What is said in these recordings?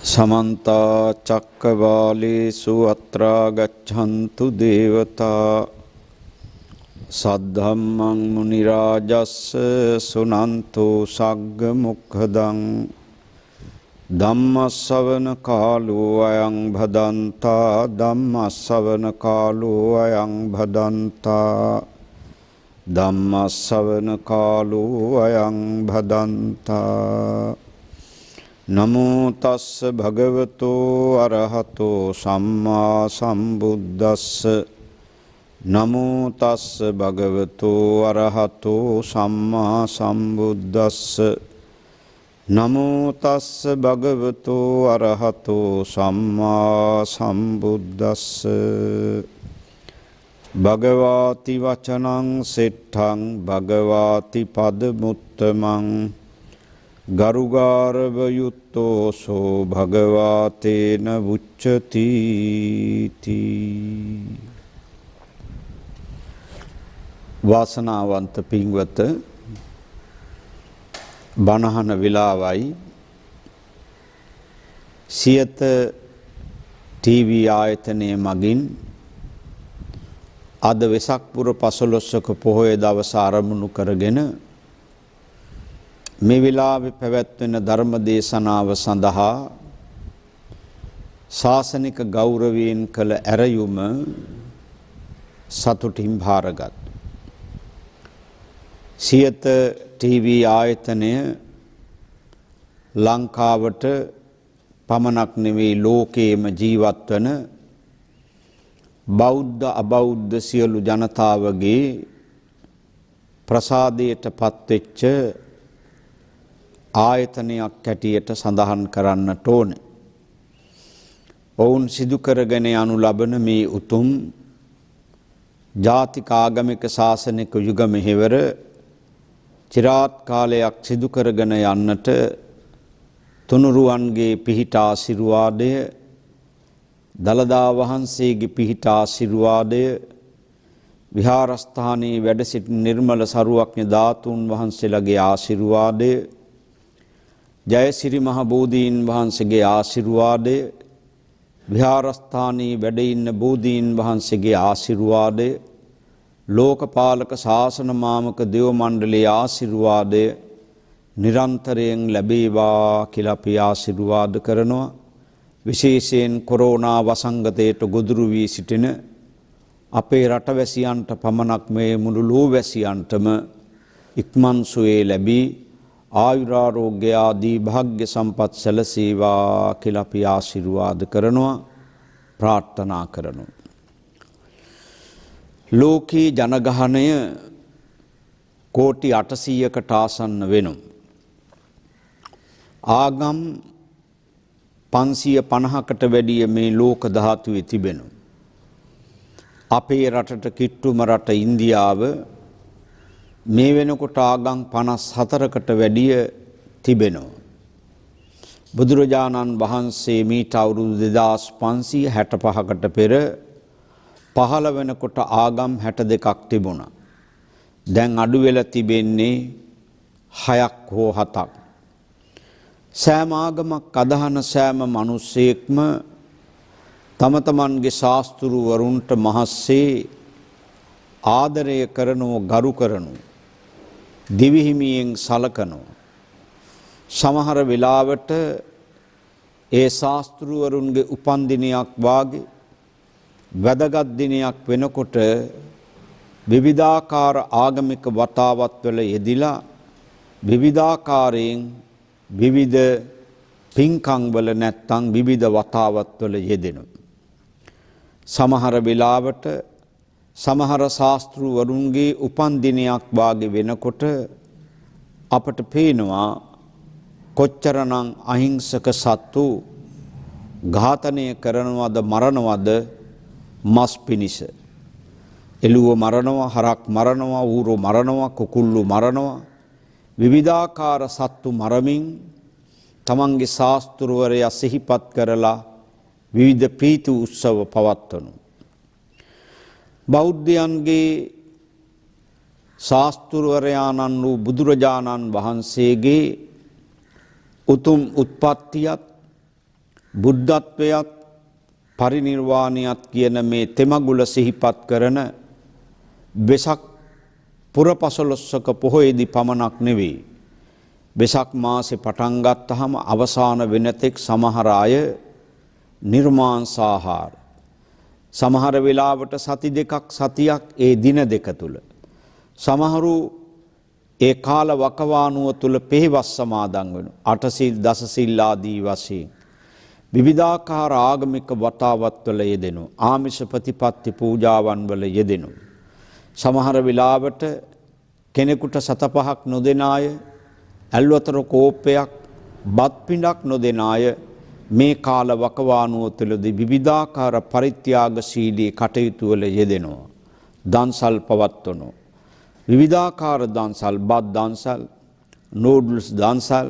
समन्ता चक्रवालेषु अत्रा गच्छन्तु देवता सद्धम्मं मुनिराजस्स सुनन्तो सग्ग मुखदं धम्मස්සවන කාලෝ අයං භදන්තා ධම්මස්සවන කාලෝ අයං භදන්තා ධම්මස්සවන කාලෝ අයං භදන්තා නමෝ තස්ස භගවතෝ අරහතෝ සම්මා සම්බුද්දස්ස නමෝ තස්ස භගවතෝ අරහතෝ සම්මා සම්බුද්දස්ස නමෝ තස්ස භගවතෝ අරහතෝ සම්මා සම්බුද්දස්ස භගවාති වචනං සෙට්ඨං භගවාති පදමුත්තමං ගරුගාරව යුත්තෝසෝ භගවාතේන උච්චති තී. වාසනාවන්ත පින්වත බණහන වෙලාවයි සියත ටීවී ආයතනයේ මගින් අද වෙසක් පුර 15ක පොහොය දවස ආරම්භ කරගෙන මේ වෙලාවේ පැවැත්වෙන ධර්ම දේශනාව සඳහා ශාසනික ගෞරවයෙන් කළ ඇරයුම සතුටින් භාරගත් සියත ටීවී ආයතනය ලංකාවට පමණක් නෙවෙයි ලෝකයේම ජීවත් වන බෞද්ධ අබෞද්ධ සියලු ජනතාවගේ ප්‍රසාදයට පත්වෙච්ච ආයතනයක් හැටියට සඳහන් කරන්නට ඕනේ. ඔවුන් සිදු කරගෙන යනු ලබන මේ උතුම් ජාතික ආගමික ශාසනික යුග මෙහෙවර චිරාත් කාලයක් සිදු කරගෙන යන්නට තුනුරුවන්ගේ පිහිට ආශිර්වාදය දලදා වහන්සේගේ පිහිට ආශිර්වාදය විහාරස්ථානයේ වැඩ සිටි නිර්මල සරුවක්ඥ ධාතුන් වහන්සේලාගේ ආශිර්වාදය ජයසිරි මහ බෝධීන් වහන්සේගේ ආශිර්වාදය විහාරස්ථානයේ වැඩ ඉන්න බෝධීන් වහන්සේගේ ආශිර්වාදය ලෝකපාලක ශාසන මාමක දේව මණ්ඩලයේ ආශිර්වාදය නිරන්තරයෙන් ලැබේවා කියලා අපි ආශිර්වාද කරනවා. විශේෂයෙන් කොරෝනා වසංගතයට ගොදුරු වී සිටින අපේ රටවැසියන්ට පමණක් මේ මුළු ලෝවැසියන්ටම ඉක්මන් සුවය ලැබී ආයුරාරෝග්‍ය ආදී භාග්‍ය සම්පත් සැලසේවා කියලා අපි ආශිර්වාද කරනවා ප්‍රාර්ථනා කරනවා. ලෝකී ජනගහනය කෝටි 800කට ආසන්න වෙනවා. ආගම් 550කට වැඩිය මේ ලෝක ධාතුවේ තිබෙනවා. අපේ රටට කිට්ටුම රට ඉන්දියාව මේ වෙනකොට ආගම් 54කට වැඩිය තිබෙනවා. බුදුරජාණන් වහන්සේ මීට අවුරුදු 2565කට පෙර පහළ වෙනකොට ආගම් 62ක් තිබුණා. දැන් අඩු වෙලා තිබෙන්නේ 6ක් හෝ 7ක්. සෑම ආගමක් අදහන සෑම මිනිසෙක්ම තම තමන්ගේ ශාස්ත්‍රවරුන්ට මහස්සේ ආදරය කරනෝ ගරු කරනෝ දිවිහිමියෙන් සලකනෝ. සමහර වෙලාවට ඒ ශාස්ත්‍රවරුන්ගේ උපන් දිනයක් වාගේ වැදගත් දිනයක් වෙනකොට විවිධාකාර ආගමික වතාවත් වල යෙදිලා විවිධාකාරයෙන් විවිධ පින්කම් වල නැත්තම් විවිධ වතාවත් වල යෙදෙනවා. සමහර වෙලාවට සමහර ශාස්ත්‍රවරුන්ගේ උපන් දිනයක් වාගේ වෙනකොට අපට පේනවා කොච්චරනම් අහිංසක සත්තු ඝාතනය කරනවද මරනවද මස් පිනිස. එළුව මරනවා, හරක් මරනවා, ඌරෝ මරනවා, කුකුල්ලු මරනවා. විවිධාකාර සත්තු මරමින් තමන්ගේ ශාස්ත්‍රවරයා සිහිපත් කරලා විවිධ ප්‍රීති උත්සව පවත්වනවා. බෞද්ධයන්ගේ ශාස්තෘවරයාණන් වූ බුදුරජාණන් වහන්සේගේ උතුම් උත්පත්තියත් බුද්ධත්වයත් පරිනිර්වාණයත් කියන මේ තෙමගුල සිහිපත් කරන වෙසක් පුර 15ක පොහොයේදී පමණක් නෙවෙයි. වෙසක් මාසේ පටන් ගත්තාම අවසාන වෙනතෙක් සමහර අය නිර්මාංශාහාර සමහර වෙලාවට සති දෙකක් සතියක් ඒ දින දෙක තුල සමහරු ඒ කාල වකවානුව තුල පෙහෙවස් සමාදන් වෙන අටසිල් දසසිල් ආදී වශයෙන් විවිධාකාර ආගමික වතාවත් වල යෙදෙනු ආමිෂ ප්‍රතිපත්ති පූජාවන් වල යෙදෙනු සමහර වෙලාවට කෙනෙකුට සතපහක් නොදෙන අය ඇල්වතර කෝපයක් බත් පිඬක් නොදෙන අය මේ කාල වකවානුව තුළදී විවිධාකාර පරිත්‍යාගශීලී කටයුතු වල යෙදෙනවා දන්සල් පවත්වනවා විවිධාකාර දන්සල් බත් දන්සල් නූඩල්ස් දන්සල්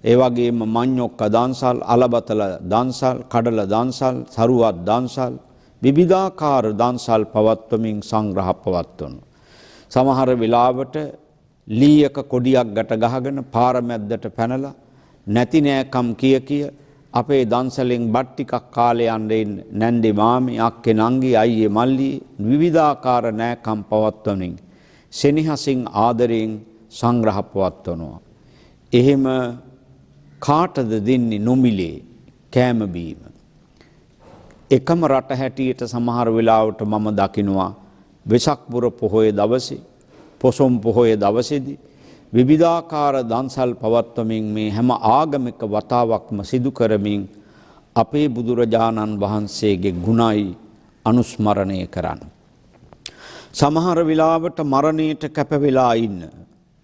ඒ වගේම මඤ්ඤොක්ක දන්සල් අලබතල දන්සල් කඩල දන්සල් සරුවත් දන්සල් විවිධාකාර දන්සල් පවත්වමින් සංග්‍රහ පවත්වනවා සමහර වෙලාවට ලීයක කොඩියක් ගැට ගහගෙන පාර මැද්දට පැනලා නැති නෑකම් කිය අපේ දන්සලෙන් බත් ටිකක් කාලේ යන්නේ නැන්දේ මාමේ අක්කේ නංගි අයියේ මල්ලි විවිධාකාර නෑකම් පවත්වමින් සෙනෙහසින් ආදරයෙන් සංග්‍රහ පවත්වනවා. එහෙම කාටද දෙන්නේ නොමිලේ කෑම බීම. එකම රට හැටියට සමහර වෙලාවට මම දකිනවා වෙසක් පුර පොහොය දවසේ පොසොන් පොහොය දවසේදී විවිධාකාර දන්සල් පවත්වමින් මේ හැම ආගමික වතාවක්ම සිදු කරමින් අපේ බුදුරජාණන් වහන්සේගේ ගුණයි අනුස්මරණය කරන්න. සමහර වෙලාවට මරණයට කැප වෙලා ඉන්න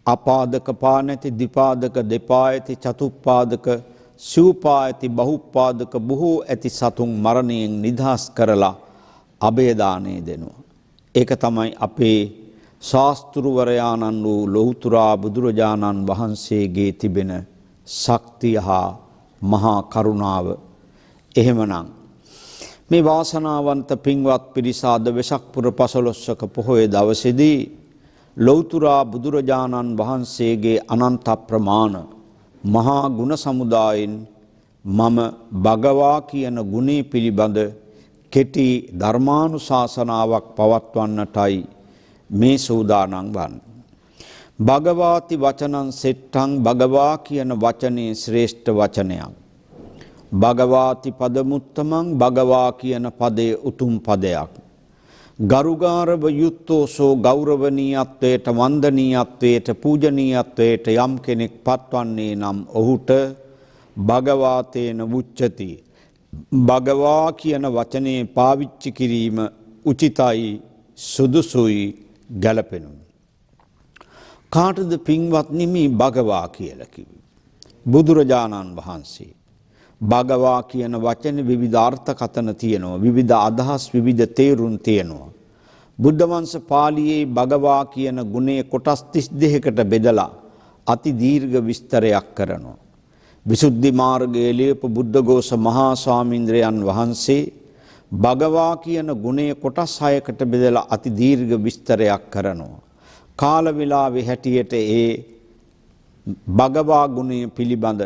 අපාදක පා නැති දිපාදක දෙපා ඇති චතුප්පාදක සිව්පා ඇති බහුපාදක බොහෝ ඇති සතුන් මරණයෙන් නිදහස් කරලා අභය දාණය දෙනවා. ඒක තමයි අපේ ශාස්තෘවරයාණන් වූ ලෞතුරා බුදුරජාණන් වහන්සේගේ තිබෙන ශක්තිය හා මහා කරුණාව. එහෙමනම් මේ වාසනාවන්ත පින්වත් පිරිස අද වෙසක් පුර 15ක පොහොය දවසේදී ලෞතුරා බුදුරජාණන් වහන්සේගේ අනන්ත ප්‍රමාණ මහා ගුණ සමුදායෙන් මම භගවා කියන ගුණේ පිළිබඳ කෙටි ධර්මානුශාසනාවක් පවත්වන්නටයි මේ සූදානම් වන්නේ. භගවාති වචනං සෙට්ටං භගවා කියන වචනේ ශ්‍රේෂ්ඨ වචනයක්. භගවාති පදමුත්තමං භගවා කියන පදයේ උතුම් පදයක්. ගරුගාරව යුත්තෝසෝ ගෞරවනීයත්වයට වන්දනීයත්වයට පූජනීයත්වයට යම් කෙනෙක් පත්වන්නේ නම් ඔහුට භගවාතේන වුච්චති. භගවා කියන වචනේ පාවිච්චි කිරීම උචිතයි සුදුසුයි ගැලපෙනුයි. කාටද පින්වත්නි මේ භගවා කියලා කිව්වේ? බුදුරජාණන් වහන්සේ. භගවා කියන වචනේ විවිධ අර්ථකථන තියෙනවා. විවිධ අදහස් විවිධ තේරුම් තියෙනවා. බුද්ධ වංශ පාළියේ භගවා කියන ගුණය කොටස් 32කට බෙදලා අති දීර්ඝ විස්තරයක් කරනවා. විසුද්ධි මාර්ගයේ ලියපු බුද්ධඝෝෂ මහා ස්වාමීන්ද්‍රයන් වහන්සේ භගවා කියන ගුණය කොටස් 6කට බෙදලා අති දීර්ඝ විස්තරයක් කරනවා. කාල වේලාවේ හැටියට ඒ භගවා ගුණය පිළිබඳ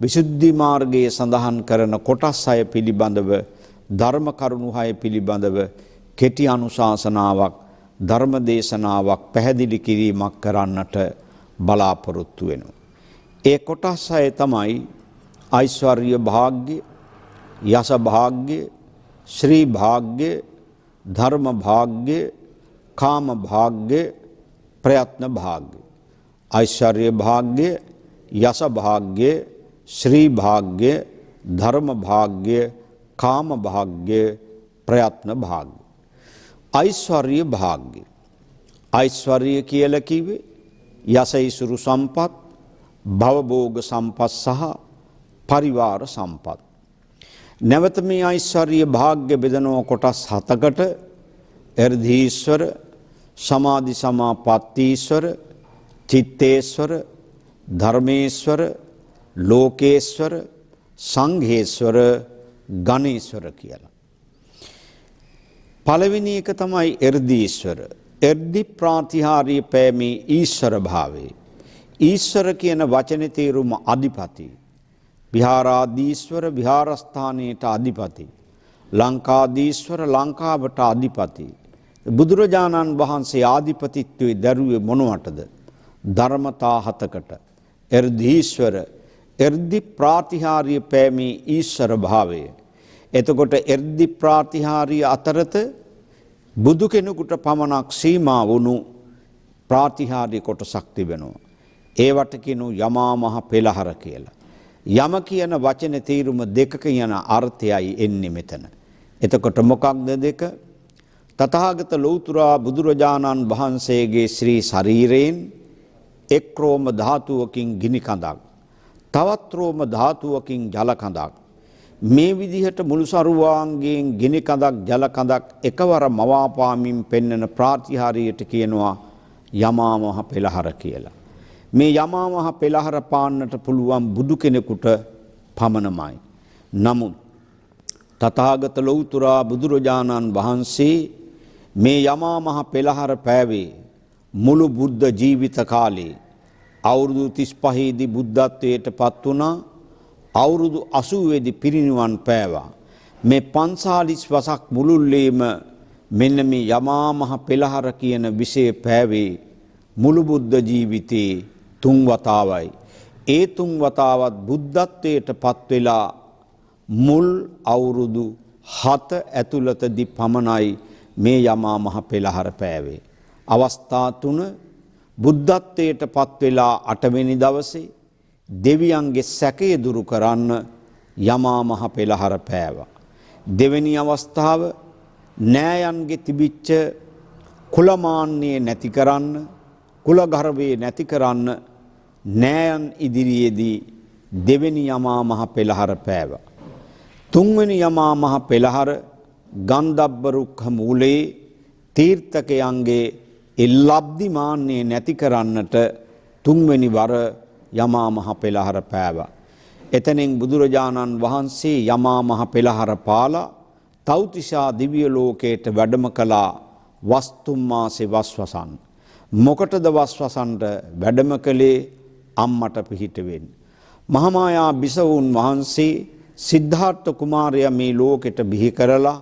විසුද්ධි මාර්ගයේ සඳහන් කරන කොටස් 6 පිළිබඳව ධර්ම කරුණු 6 පිළිබඳව කෙටි අනුශාසනාවක් ධර්ම දේශනාවක් පැහැදිලි කිරීමක් කරන්නට බලාපොරොත්තු වෙනවා. ඒ කොටස් 6 තමයි ඓශ්වර්ය භාග්‍ය, යස භාග්‍ය, ශ්‍රී භාග්‍ය, ධර්ම භාග්‍ය, කාම භාග්‍ය, ප්‍රයත්න භාග්‍ය. ඓශ්වර්ය භාග්‍ය, යස භාග්‍ය, ශ්‍රී භාග්‍ය, ධර්ම භාග්‍ය, කාම භාග්‍ය, ප්‍රයත්න භාග්‍ය. ඓශ්වර්ය භාග්‍ය. ඓශ්වර්ය කියලා කිව්වේ යසයිසුරු සම්පත්, භවභෝග සම්පත් සහ පරිවාර සම්පත්. නැවත මේ ඓශ්වර්ය භාග්‍ය බෙදනව කොටස් 7කට එර්ධීශ්වර, සමාධි සමාපත්තීශ්වර, චිත්තේශ්වර, ධර්මේශ්වර, ලෝකේශ්වර, සංඝේශ්වර, ගණේශ්වර කියලා. පළවෙනි එක තමයි එර්ධීශ්වර. එර්දි ප්‍රාතිහාර්ය පෑමේ ඊශ්වර භාවේ. ඊශ්වර කියන වචනේ තේරුම අධිපති. විහාරාදීශ්වර විහාරස්ථානයට අධිපති. ලංකාදීශ්වර ලංකාවට අධිපති. බුදුරජාණන් වහන්සේ ආධිපතිත්වයේ දරුවේ මොනවටද? ධර්මතා 7කට. එර්දීශ්වර එර්දි ප්‍රාතිහාර්ය පෑමේ ඊශ්වර භාවය. එතකොට එර්දි ප්‍රාතිහාර්ය අතරත බුදු කෙනෙකුට පමණක් සීමා වුණු ප්‍රාතිහාර්ය කොටසක් තිබෙනවා. ඒවට කියනු යමා මහ පෙළහර කියලා. යම කියන වචනේ තේරුම දෙකක යන අර්ථයයි එන්නේ මෙතන. එතකොට මොකක්ද දෙක? තථාගත ලෞතර බුදුරජාණන් වහන්සේගේ ශ්‍රී ශරීරයෙන් එක් රෝම ධාතුවකින් ගිනි කඳක්, තවත් රෝම ධාතුවකින් ජල කඳක්, මේ විදිහට මුළු සරුවාංගයෙන් ගිනි කඳක් ජල කඳක් එකවර මවාපාමින් පෙන්වන ප්‍රාතිහාර්යයට කියනවා යමා මහ පෙළහර කියලා. මේ යමා මහ පෙළහර පාන්නට පුළුවන් බුදු කෙනෙකුට පමණමයි. නමුත් තථාගත ලෞතර බුදුරජාණන් වහන්සේ මේ යමා මහ පෙළහර පෑවේ මුළු බුද්ධ ජීවිත කාලේ. අවුරුදු 35 දී බුද්ධත්වයට පත් වුණා. අවුරුදු 80 දී පිරිනිවන් පෑවා. මේ 45 වසක් මුළුල්ලේම මෙන්න මේ යමා මහ පෙළහර කියන විෂය පෑවේ මුළු බුද්ධ ජීවිතේ 3 වතාවයි. ඒ 3 වතාවත් බුද්ධත්වයට පත් වෙලා මුල් අවුරුදු 7 ඇතුළතදී පමණයි මේ යමා මහ පෙළහර පෑවේ. අවස්ථා 3 බුද්ධත්වයට පත් වෙලා 8 වෙනි දවසේ දෙවියන්ගේ සැකය දුරු කරන්න යමා මහ පෙළහර පෑවා. දෙවෙනි අවස්ථාව නෑයන්ගේ තිබිච්ච කුලමාන්නේ නැති කරන්න, කුලගර්වයේ නැති කරන්න නෑයන් ඉදිරියේදී දෙවෙනි යමා මහ පෙළහර පෑවා. තුන්වෙනි යමා මහ පෙළහර ගන්ධබ්බ රුක්ඛ මූලයේ තීර්ථකයන්ගේ එල්ලබ්දි මාන්නේ නැති කරන්නට තුන්වෙනි වර යමා මහ පෙළහර පෑවා. එතනින් බුදුරජාණන් වහන්සේ යමා මහ පෙළහර පාලා තව්තිසා දිව්‍ය ලෝකයට වැඩම කළා වස්තුම් මාසේ වස්වසන්. මොකටද වස්වසන්ට වැඩම කළේ? අම්මට පිහිට වෙන්න. මහාමායා බිසවුන් වහන්සේ සිද්ධාර්ථ කුමාරයා මේ ලෝකෙට බිහි කරලා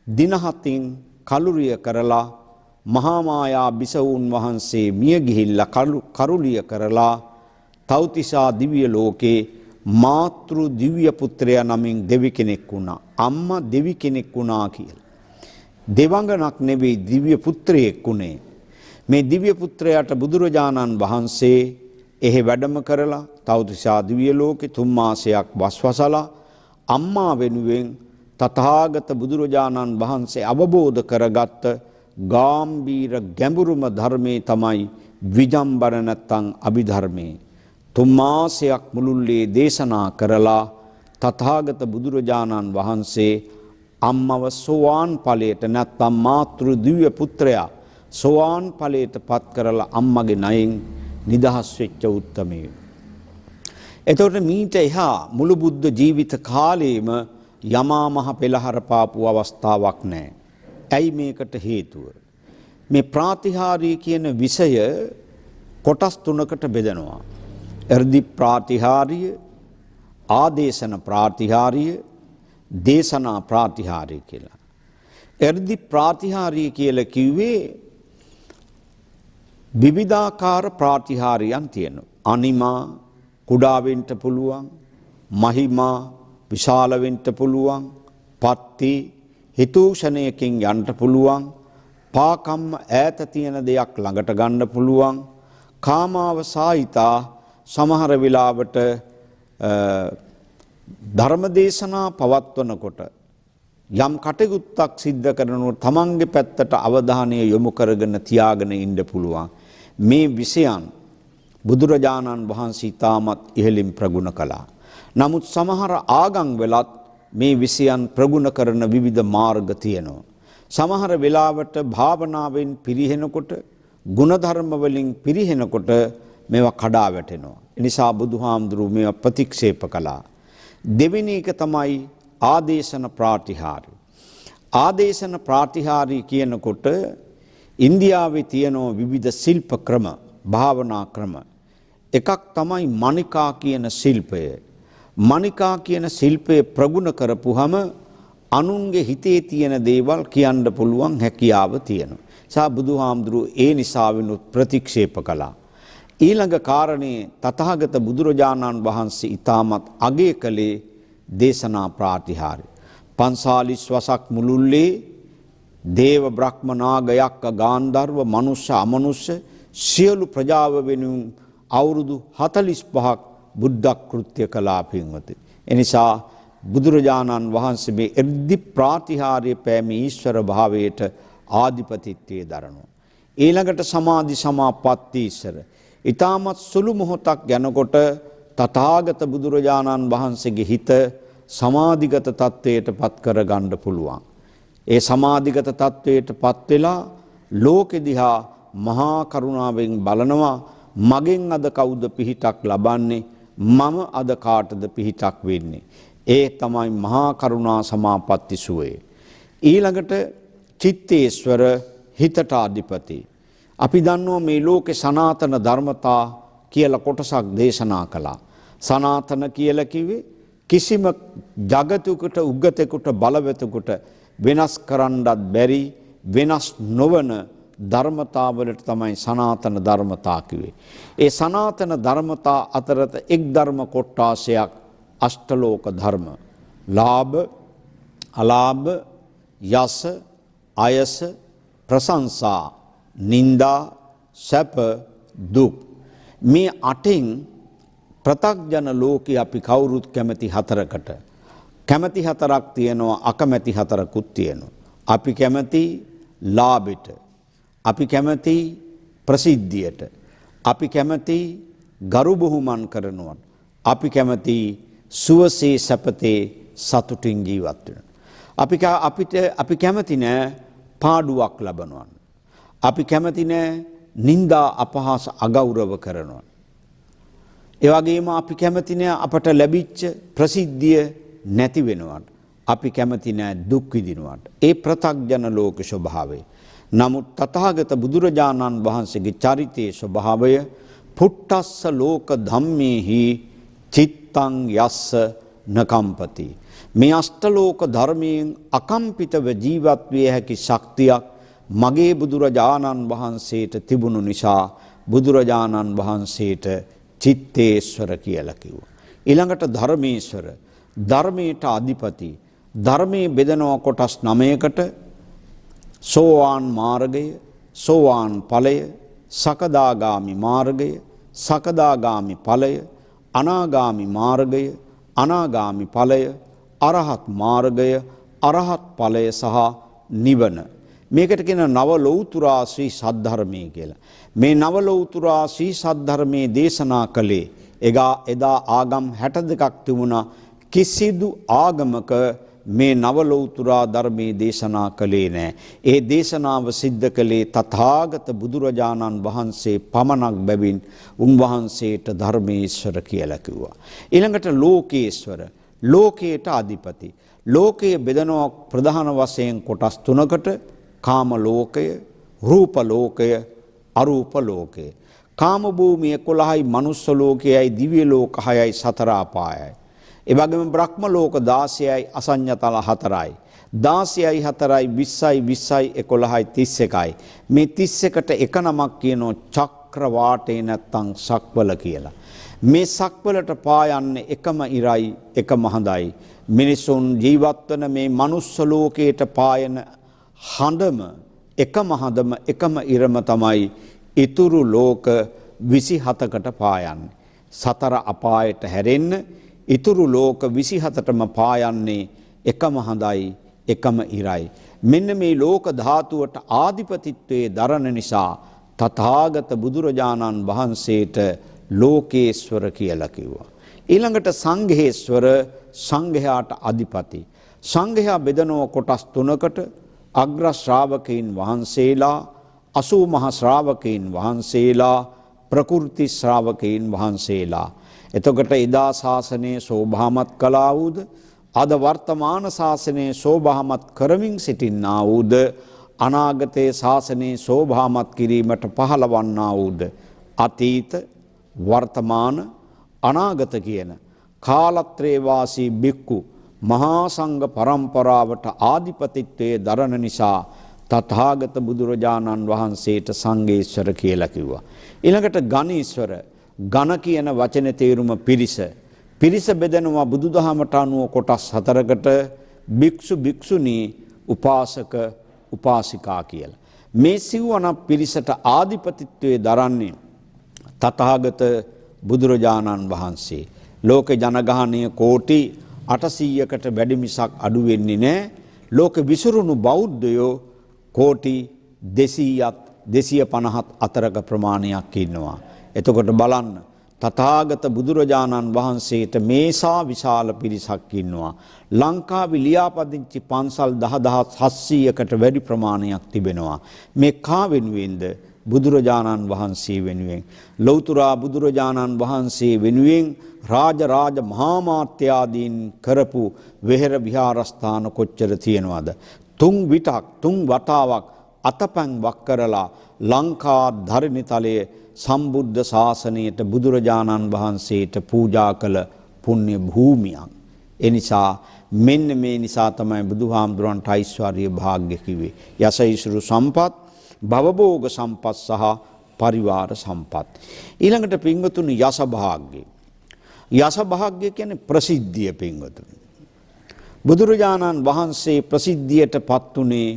දින 7න් කලුරිය කරලා මහාමායා බිසවුන් වහන්සේ මිය ගිහිල්ලා කරුලිය කරලා තව්තිසා දිව්‍ය ලෝකේ මාතෘ දිව්‍ය පුත්‍රයා නමින් දෙවි කෙනෙක් වුණා. අම්මා දෙවි කෙනෙක් වුණා කියලා. දෙවඟනක් නෙවෙයි දිව්‍ය පුත්‍රයෙක් වුණේ. මේ දිව්‍ය පුත්‍රයාට බුදුරජාණන් වහන්සේ එහි වැඩම කරලා තව්තිසා දිව්‍ය ලෝකේ 3 මාසයක් වස්වසලා අම්මා වෙනුවෙන් තථාගත බුදුරජාණන් වහන්සේ අවබෝධ කරගත්ත ගාම්භීර ගැඹුරුම ධර්මයේ තමයි විජම්බර නැත්තං අභිධර්මයේ. 3 මාසයක් මුළුල්ලේ දේශනා කරලා තථාගත බුදුරජාණන් වහන්සේ අම්මව සෝවාන් ඵලයට නැත්තම් මාතෘ දිව්‍ය පුත්‍රයා සෝවාන් ඵලයට පත් කරලා අම්මගේ ණයෙන් නිදහස් වෙච්ච උත්තමයෙක්. එතකොට මීට එහා මුළු බුද්ධ ජීවිත කාලයේම යමා මහ පෙළහර පාපු අවස්ථාවක් නැහැ. ඇයි මේකට හේතුව? මේ ප්‍රාතිහාර්ය කියන විෂය කොටස් 3කට බෙදනවා. එර්දි ප්‍රාතිහාර්ය, ආදේශන ප්‍රාතිහාර්ය, දේශනා ප්‍රාතිහාර්ය කියලා. එර්දි ප්‍රාතිහාර්ය කියලා කිව්වේ විවිධාකාර ප්‍රාතිහාර්යයන් තියෙනවා. අනිමා කුඩා වෙන්න පුළුවන්, මහිමා විශාල වෙන්න පුළුවන්, පත්ති හිතූෂණයකින් යන්න පුළුවන්, පාකම්ම ඈත තියෙන දෙයක් ළඟට ගන්න පුළුවන්, කාමාවසායිතා සමහර වෙලාවට ධර්මදේශනා පවත්වනකොට යම් කටයුත්තක් සිද්ධ කරනකොට තමන්ගේ පැත්තට අවධානය යොමු කරගෙන තියාගෙන ඉන්න පුළුවන්. මේ විෂයන් බුදුරජාණන් වහන්සේ තාමත් ඉහළින් ප්‍රගුණ කළා. නමුත් සමහර ආගම් වලත් මේ විෂයන් ප්‍රගුණ කරන විවිධ මාර්ග තියෙනවා. සමහර වෙලාවට භාවනාවෙන් පිරිහෙනකොට, ගුණධර්ම වලින් පිරිහෙනකොට මේවා කඩා වැටෙනවා. ඒ නිසා බුදුහාමුදුරුවෝ මේවා ප්‍රතික්ෂේප කළා. දෙවෙනි එක තමයි ආදේශන ප්‍රාතිහාර්ය. ආදේශන ප්‍රාතිහාර්ය කියනකොට ඉන්දියාවේ තියෙන විවිධ ශිල්ප ක්‍රම, භාවනා ක්‍රම. එකක් තමයි මණිකා කියන ශිල්පය. මණිකා කියන ශිල්පය ප්‍රගුණ කරපුහම අනුන්ගේ හිතේ තියෙන දේවල් කියන්න පුළුවන් හැකියාව තියෙනවා. සා බුදුහාමුදුරුවෝ ඒ නිසාවෙනුත් ප්‍රතික්ෂේප කළා. ඊළඟ කාරණේ තථාගත බුදුරජාණන් වහන්සේ ඊටමත් අගය කළේ දේශනා ප්‍රාතිහාර්ය. 45 වසක් මුළුල්ලේ දේව බ්‍රහ්ම නාග යක්ඛ ගාන්ධර්ව මනුෂ්‍ය අමනුෂ්‍ය සියලු ප්‍රජාව වෙනුවෙන් අවුරුදු 45ක් බුද්ධ කෘත්‍ය කළා පින්වතුනි. එනිසා බුදුරජාණන් වහන්සේ මේ එර්දි ප්‍රාතිහාර්ය පෑමී ඊශ්වර භාවයට ආධිපතිත්වයේ දරනවා. ඊළඟට සමාධි සමාපatti ඊශ්වර. ඊටමත් සුළු මොහොතක් යනකොට තථාගත බුදුරජාණන් වහන්සේගේ හිත සමාධිගත තත්වයට පත් කර ගන්න පුළුවන්. ඒ සමාධිගත තත්වයට පත් වෙලා ලෝකෙ දිහා මහා කරුණාවෙන් බලනවා මගෙන් අද කවුද පිහිටක් ලබන්නේ මම අද කාටද පිහිටක් වෙන්නේ. ඒ තමයි මහා කරුණා සමාපatti සුවය. ඊළඟට චිත්තේශ්වර හිතට අධිපති. අපි දන්නවා මේ ලෝකේ සනාතන ධර්මතා කියලා කොටසක් දේශනා කළා. සනාතන කියලා කිව්වේ කිසිම జగතුකට උගතෙකුට බලවතෙකුට වෙනස් කරන්නත් බැරි වෙනස් නොවන ධර්මතාවලට තමයි සනාතන ධර්මතා කිව්වේ. ඒ සනාතන ධර්මතා අතරත එක් ධර්ම කොටාසයක් අෂ්ටලෝක ධර්ම. ලාභ, අලාභ, යස, අයස, ප්‍රශංසා, නිന്ദා, සැප, දුක්. මේ අටෙන් ප්‍රතග්ජන ලෝකේ අපි කවුරුත් කැමති හතරකට. කැමති හතරක් තියෙනවා, අකමැති හතරකුත් තියෙනවා. අපි කැමති ලාභෙට. අපි කැමති ප්‍රසිද්ධියට. අපි කැමති ගරු බුහුමන් කරනවට. අපි කැමති සුවසේ සැපතේ සතුටින් ජීවත් වෙන. අපි කැමති නෑ පාඩුවක් ලබනවා. අපි කැමති නෑ නිന്ദා අපහාස අගෞරව කරනවා. ඒ වගේම අපි කැමති නෑ අපට ලැබිච්ච ප්‍රසිද්ධිය නැති වෙනවට. අපි කැමති නෑ දුක් විඳිනවට. ඒ ප්‍රතග්ජන ලෝක ස්වභාවය. නමුත් තථාගත බුදුරජාණන් වහන්සේගේ චරිතයේ ස්වභාවය පුට්ටස්ස ලෝක ධම්මේහි චිත්තං යස්ස නකම්පති. මේ අෂ්ටලෝක ධර්මයෙන් අකම්පිතව ජීවත් විය හැකි ශක්තියක් මගේ බුදුරජාණන් වහන්සේට තිබුණු නිසා බුදුරජාණන් වහන්සේට චිත්තේශ්වර කියලා කිව්වා. ඊළඟට ධර්මේශ්වර, ධර්මයට අධිපති. ධර්මයේ බෙදනවා කොටස් 9කට. සෝවාන් මාර්ගය, සෝවාන් ඵලය, සකදාගාමි මාර්ගය, සකදාගාමි ඵලය, අනාගාමි මාර්ගය, අනාගාමි ඵලය, අරහත් මාර්ගය, අරහත් ඵලය සහ නිවන. මේකට කියන නව ලෞතුරා ශ්‍රී සද්ධර්මයේ කියලා. මේ නව ලෞතුරා ශ්‍රී සද්ධර්මයේ දේශනා කළේ එදා ආගම් 62ක් තිබුණා. කිසිදු ආගමක මේ නව ලෞතුරා ධර්මයේ දේශනා කළේ නැහැ. ඒ දේශනාව සිද්ධ කළේ තථාගත බුදුරජාණන් වහන්සේ පමණක් බැවින් උන්වහන්සේට ධර්මේශ්වර කියලා කිව්වා. ඊළඟට ලෝකේශ්වර, ලෝකයට අධිපති. ලෝකයේ බෙදනවා ප්‍රධාන වශයෙන් කොටස් 3කට. කාම ලෝකය, රූප ලෝකය, අරූප ලෝකය. කාම භූමිය 11යි, මනුස්ස ලෝකයයි, දිව්‍ය ලෝක 6යි, සතර අපායයි. ඒ වගේම බ්‍රහ්ම ලෝක 16යි, අසඤ්ඤතල 4යි. 16යි 4යි 20යි 20යි 11යි 31යි. මේ 31ට එක නමක් කියනවා චක්‍ර වාටේ නැත්තම් සක්වල කියලා. මේ සක්වලට පායන්නේ එකම ඉරයි, එකම හඳයි. මිනිසුන් ජීවත් වන මේ මනුස්ස ලෝකයට පායන හඳම, එකම හඳම, එකම ඉරම තමයි ඉතුරු ලෝක 27කට පායන්නේ. සතර අපායට හැරෙන්න ඉතුරු ලෝක 27ටම පායන්නේ එකම හඳයි, එකම ඉරයි. මෙන්න මේ ලෝක ධාතුවට ආධිපතිත්වයේ දරන නිසා තථාගත බුදුරජාණන් වහන්සේට ලෝකේශ්වර කියලා කිව්වා. ඊළඟට සංඝේශ්වර, සංඝයාට අධිපති. සංඝයා බෙදනවා කොටස් 3කට. අග්‍ර ශ්‍රාවකයන් වහන්සේලා, 80 මහ ශ්‍රාවකයන් වහන්සේලා, ප්‍රකෘති ශ්‍රාවකයන් වහන්සේලා. එතකොට එදා ශාසනයේ සෝභාමත් කළා වූද, අද වර්තමාන ශාසනයේ සෝභාමත් කරමින් සිටින්නා වූද අනාගතයේ ශාසනයේ ශෝභාමත් කිරීමට පහළවන්නා වූද අතීත වර්තමාන අනාගත කියන කාලත්‍රේ වාසී බික්කු මහා සංඝ පරම්පරාවට ආධිපතිත්වයේ දරන නිසා තථාගත බුදුරජාණන් වහන්සේට සංඝේශ්වර කියලා කිව්වා. ඊළඟට ගණීශ්වර ඝන කියන වචනේ තේරුම පිරිස. පිරිස බෙදෙනවා බුදුදහමට අනුව කොටස් 4කට භික්ෂු භික්ෂුණී උපාසක උපාසිකා කියලා. මේ සිව්වන පිරිසට ආධිපතිත්වයේ දරන්නේ තථාගත බුදුරජාණන් වහන්සේ. ලෝක ජනගහනය කෝටි 800කට වැඩි මිසක් අඩු වෙන්නේ නැහැ. ලෝක විසුරුණු බෞද්ධයෝ කෝටි 200ත් 250ත් අතරක ප්‍රමාණයක් ඉන්නවා. එතකොට බලන්න තථාගත බුදුරජාණන් වහන්සේට මේසා විශාල පිරිසක් ඉන්නවා. ලංකාවේ ලියාපදිංචි පන්සල් 10700කට වැඩි ප්‍රමාණයක් තිබෙනවා. මේ කා වෙනුවෙන්ද? බුදුරජාණන් වහන්සේ වෙනුවෙන්. ලෞතර බුදුරජාණන් වහන්සේ වෙනුවෙන් රාජ මහාමාත්‍යාදීන් කරපු වෙහෙර විහාරස්ථාන කොච්චර තියෙනවද? තුන් විටක් තුන් වතාවක් අතපැන් වක් කරලා ලංකා ධරණිතලයේ සම්බුද්ධ ශාසනයට බුදුරජාණන් වහන්සේට පූජා කළ පුණ්‍ය භූමියක්. ඒ නිසා මෙන්න මේ නිසා තමයි බුදුහාමුදුරන්ට ඓශ්වර්ය භාග්‍ය කිව්වේ. යසයිසුරු සම්පත්, භවභෝග සම්පත් සහ පරිවාර සම්පත්. ඊළඟට පින්වතුනි යස භාග්‍ය. යස භාග්‍ය කියන්නේ ප්‍රසිද්ධිය පින්වතුනි. බුදුරජාණන් වහන්සේ ප්‍රසිද්ධියට පත් උනේ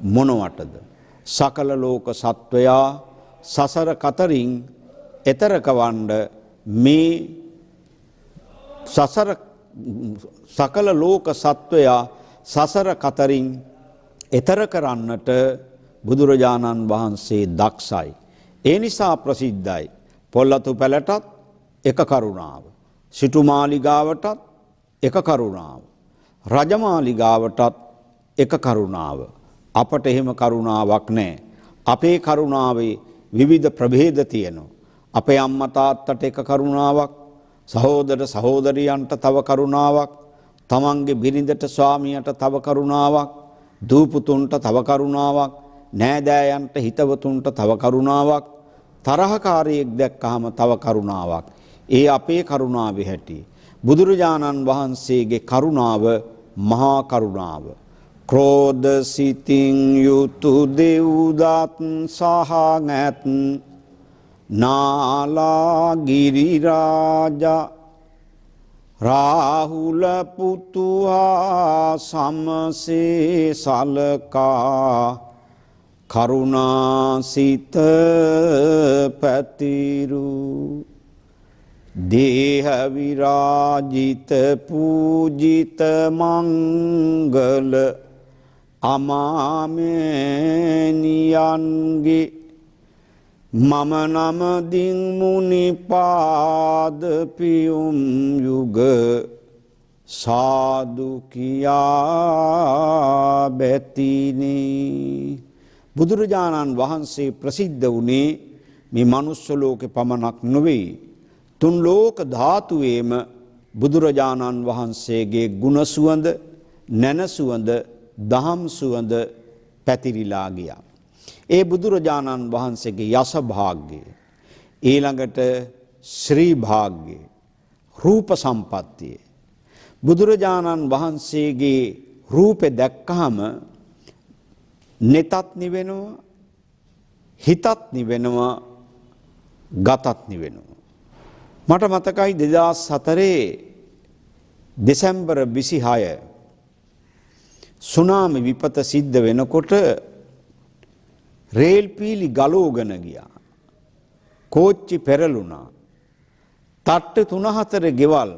මොනවටද? සකල ලෝක සත්වයා සසර කතරින් එතරකවන්න මේ සකල ලෝක සත්වයා සසර කතරින් එතර කරන්නට බුදුරජාණන් වහන්සේ දක්ෂයි. ඒ නිසා ප්‍රසිද්ධයි. පොල්ලතු පැලටත් එක කරුණාව, සිටුමාලිගාවටත් එක කරුණාව, රජමාලිගාවටත් එක කරුණාව. අපට එහෙම කරුණාවක් නැහැ. අපේ කරුණාවේ විවිධ ප්‍රභේද තියෙනවා. අපේ අම්මා තාත්තට එක කරුණාවක්, සහෝදර සහෝදරියන්ට තව කරුණාවක්, තමන්ගේ බිරිඳට ස්වාමියාට තව කරුණාවක්, දූපුතුන්ට තව කරුණාවක්, නෑදෑයන්ට හිතවතුන්ට තව කරුණාවක්, තරහකාරයෙක් දැක්කහම තව කරුණාවක්. ඒ අපේ කරුණාවේ හැටි. බුදුරජාණන් වහන්සේගේ කරුණාව මහා කරුණාව. ක්‍රෝධ සිතින් යුතු දෙව්දත් සහ නැත් නාලා ගිරිරාජා රාහුල පුතුහා සමසේ සලකා කරුණාසිත පැතිරු දේහ විරාජිත පූජිත මංගල අමාමේනියන්ගේ මම නමදින් මුනිපාද පියුම් යුග සාදු කියා බැතිනේ. බුදුරජාණන් වහන්සේ ප්‍රසිද්ධ වුණේ මේ මනුස්ස ලෝකේ පමණක් නොවේ. තුන් ලෝක ධාතුවේම බුදුරජාණන් වහන්සේගේ ගුණ සුවඳ, නැන සුවඳ, දහම් සුවඳ පැතිරිලා ගියා. ඒ බුදුරජාණන් වහන්සේගේ යස භාග්‍ය, ඊළඟට ශ්‍රී භාග්‍ය, රූප සම්පත්තිය. බුදුරජාණන් වහන්සේගේ රූපේ දැක්කහම නෙතත් නිවෙනවා, හිතත් නිවෙනවා, ගතත් නිවෙනවා. මට මතකයි 2004 දෙසැම්බර් 26 සුනාමි විපත සිද්ධ වෙනකොට රේල් පීලි ගලෝගෙන ගියා. කෝච්චි පෙරළුණා. තට්ටු 3-4 ගෙවල්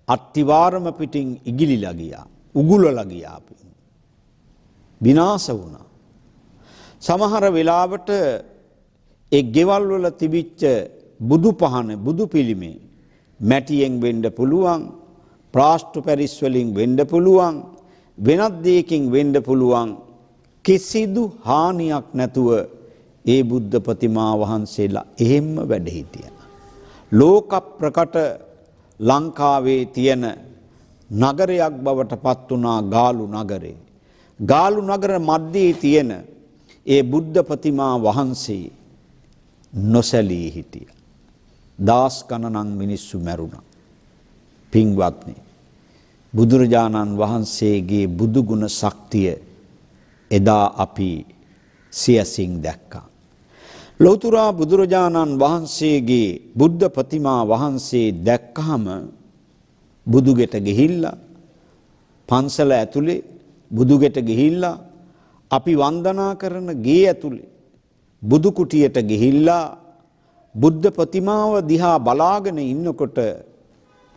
අත්තිවාරම පිටින් ඉගිලිලා ගියා. උගුලලා ගියා. විනාශ වුණා. සමහර වෙලාවට ඒ ගෙවල් වල තිබිච්ච බුදු පහන, බුදු පිළිමේ මැටියෙන් වෙන්න පුළුවන්, ප්ලාස්ටර් පැරිස් වලින් වෙන්න පුළුවන්, වෙනත් දෙයකින් වෙන්න පුළුවන්. කිසිදු හානියක් නැතුව ඒ බුද්ධ ප්‍රතිමා වහන්සේලා එහෙම්ම වැඩ හිටියා. ලෝක ප්‍රකට ලංකාවේ තියෙන නගරයක් බවට පත් වුණා ගාලු නගරේ. ගාලු නගර මැදේ තියෙන ඒ බුද්ධ ප්‍රතිමා වහන්සේ නොසැලී හිටිය. දහස් ගණනක් මිනිස්සු මැරුණා. පින්වත්නි, බුදුරජාණන් වහන්සේගේ බුදු ගුණ ශක්තිය එදා අපි සියසින් දැක්කා. ලෞතර බුදුරජාණන් වහන්සේගේ බුද්ධ ප්‍රතිමා වහන්සේ දැක්කහම බුදුගෙට ගිහිල්ලා පන්සල ඇතුලේ බුදුගෙට ගිහිල්ලා අපි වන්දනා කරන ගේ ඇතුලේ බුදු කුටියට ගිහිල්ලා බුද්ධ ප්‍රතිමාව දිහා බලාගෙන ඉන්නකොට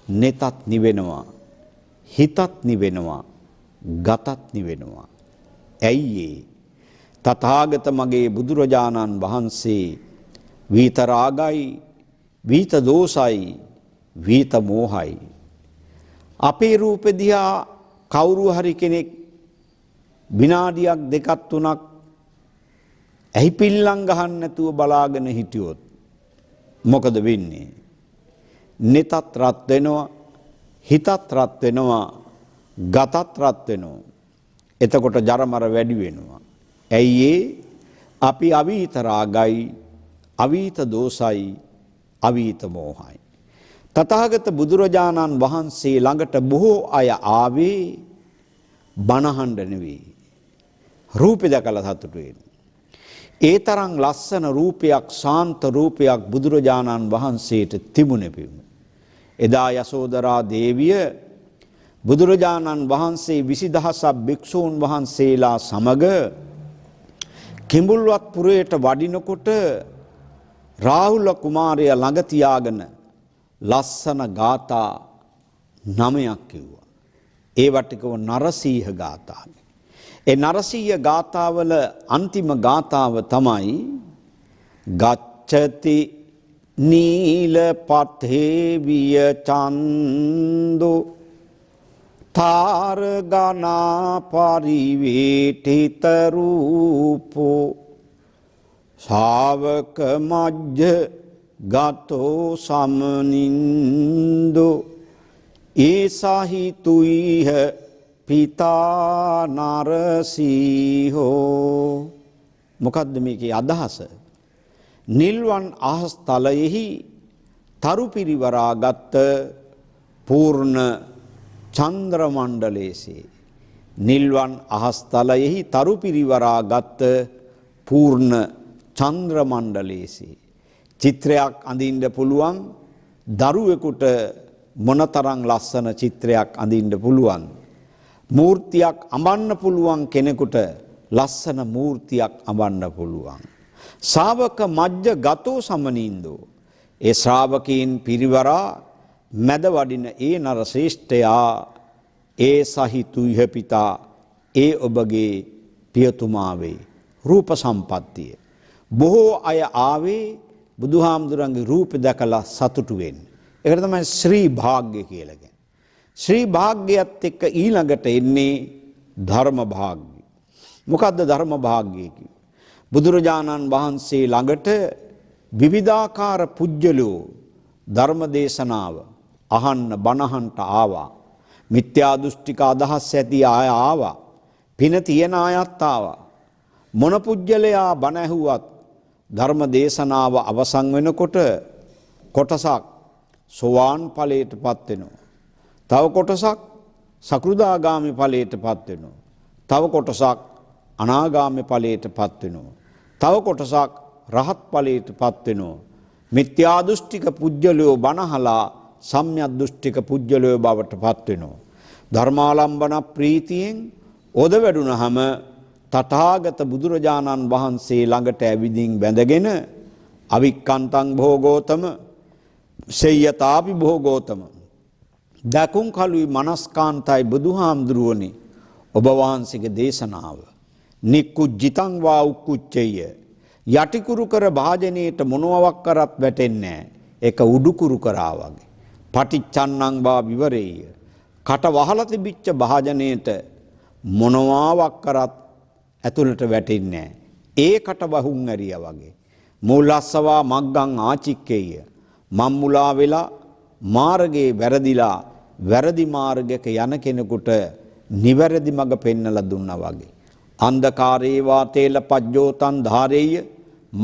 නෙතත් නිවෙනවා, හිතත් නිවෙනවා, ගතත් නිවෙනවා. ඇයි ඒ? තථාගත මගේ බුදුරජාණන් වහන්සේ වීත රාගයි, වීත දෝසයි, වීත මෝහයි. අපේ රූපෙ දිහා කවුරු හරි කෙනෙක් විනාඩියක් දෙකක් තුනක් ඇහි පිල්ලම් ගහන්න නැතුව බලාගෙන හිටියොත් මොකද වෙන්නේ? නෙතත් රත් වෙනවා, හිතත් රත් වෙනවා, ගතත් රත් වෙනවා. එතකොට ජරමර වැඩි වෙනවා. ඇයි ඒ? අපි අවීත රාගයි, අවීත දෝසයි, අවීත මෝහයි. තථාගත බුදුරජාණන් වහන්සේ ළඟට බොහෝ අය ආවේ බණහඬ නෙවෙයි, රූපේ දැකලා සතුටු වෙන්න. ඒ තරම් ලස්සන රූපයක්, ශාන්ත රූපයක් බුදුරජාණන් වහන්සේට තිබුණේ පිණු. එදා යසෝදරා දේවිය බුදුරජාණන් වහන්සේ 20000ක් භික්ෂූන් වහන්සේලා සමග කිඹුල්වත් පුරයට වඩිනකොට රාහුල කුමාරයා ළඟ තියාගෙන ලස්සන ගාථා 9ක් කිව්වා. ඒවට කිව්ව නරසීහ ගාථා. ඒ නරසීහ ගාථාවල අන්තිම ගාථාව තමයි ගච්ඡති නීල පතේ විය චන්දෝ තාරගනා පරිවේටිත රූපෝ ශාවක මජ්ජ ගතෝ සමනින්දෝ ඒසහි තුයිහ පිතා නරසීහෝ. මොකද්ද මේකේ අදහස? නිල්වන් අහස් තලයෙහි තරු පිරිවරාගත් පූර්ණ චන්ද්‍ර මණ්ඩලයේසේ. නිල්වන් අහස් තලයෙහි තරු පිරිවරාගත් පූර්ණ චන්ද්‍ර මණ්ඩලයේසේ. චිත්‍රයක් අඳින්න පුළුවන් දරුවෙකුට මොනතරම් ලස්සන චිත්‍රයක් අඳින්න පුළුවන්, මූර්තියක් අඹන්න පුළුවන් කෙනෙකුට ලස්සන මූර්තියක් අඹන්න පුළුවන්. ශාවක මජ්ජ ගතෝ සමනින්දෝ. ඒ ශ්‍රාවකීන් පිරිවරා මැද වඩින ඒ නර ශ්‍රේෂ්ඨයා ඒ සහිතුයිහ පිතා, ඒ ඔබගේ පියතුමා වේ. රූප සම්පත්තිය. බොහෝ අය ආවේ බුදුහාමුදුරන්ගේ රූප දැකලා සතුටු වෙන්න. ඒකට තමයි ශ්‍රී භාග්‍ය කියලා කියන්නේ. ශ්‍රී භාග්‍යයත් එක්ක ඊළඟට එන්නේ ධර්ම භාග්‍ය. මොකද්ද ධර්ම භාග්‍ය කියන්නේ? බුදුරජාණන් වහන්සේ ළඟට විවිධාකාර පුජ්‍යලෝ ධර්ම දේශනාව අහන්න බණහන්ට ආවා. මිත්‍යා දෘෂ්ටික අදහස් ඇති අය ආවා. පින තියන අයත් ආවා. මොන පුජ්‍යලයා බණ ඇහුවත් ධර්ම දේශනාව අවසන් වෙනකොට කොටසක් සෝවාන් ඵලයටපත් වෙනවා. තව කොටසක් සකෘදාගාමි ඵලයටපත් වෙනවා. තව කොටසක් අනාගාමි ඵලයටපත් වෙනවා. තව කොටසක් රහත් ඵලයටපත් වෙනවා. මිත්‍යා දෘෂ්ටික පුජ්‍යලෝ බණහලා සම්‍යක් දෘෂ්ටික පුජ්‍යලෝ බවට පත් වෙනවා. ධර්මාලම්බන ප්‍රීතියෙන් ඔද වැඩුණහම තථාගත බුදුරජාණන් වහන්සේ ළඟට ඇවිදින් බැඳගෙන අවික්කන්තං භෝගෝතම සේයතාපි භෝගෝතම දකුම් කලුයි මනස්කාන්තයි බුදුහාමුදුරුවනි ඔබ වහන්සේගේ දේශනාව නිකුජ්ජිතං වා උක්කුච්චය යටිකුරු කර භාජනයේට මොනවක් කරත් වැටෙන්නේ නැහැ. ඒක උඩුකුරු කරා වගේ. පටිච්චන්නං වා විවරේය. කට වහලා තිබිච්ච භාජනයේට මොනවාවක් කරත් ඇතුළට වැටෙන්නේ නැහැ. ඒකට වහුන් ඇරියා වගේ. මූලස්සවා මග්ගං ආචික්කේය. මම්මුලා වෙලා මාර්ගේ වැරදිලා වැරදි මාර්ගයක යන කෙනෙකුට නිවැරදි මඟ පෙන්වලා දුන්නා වගේ. අන්ධකාරේ වාතේල පජ්ජෝතං ධාරේය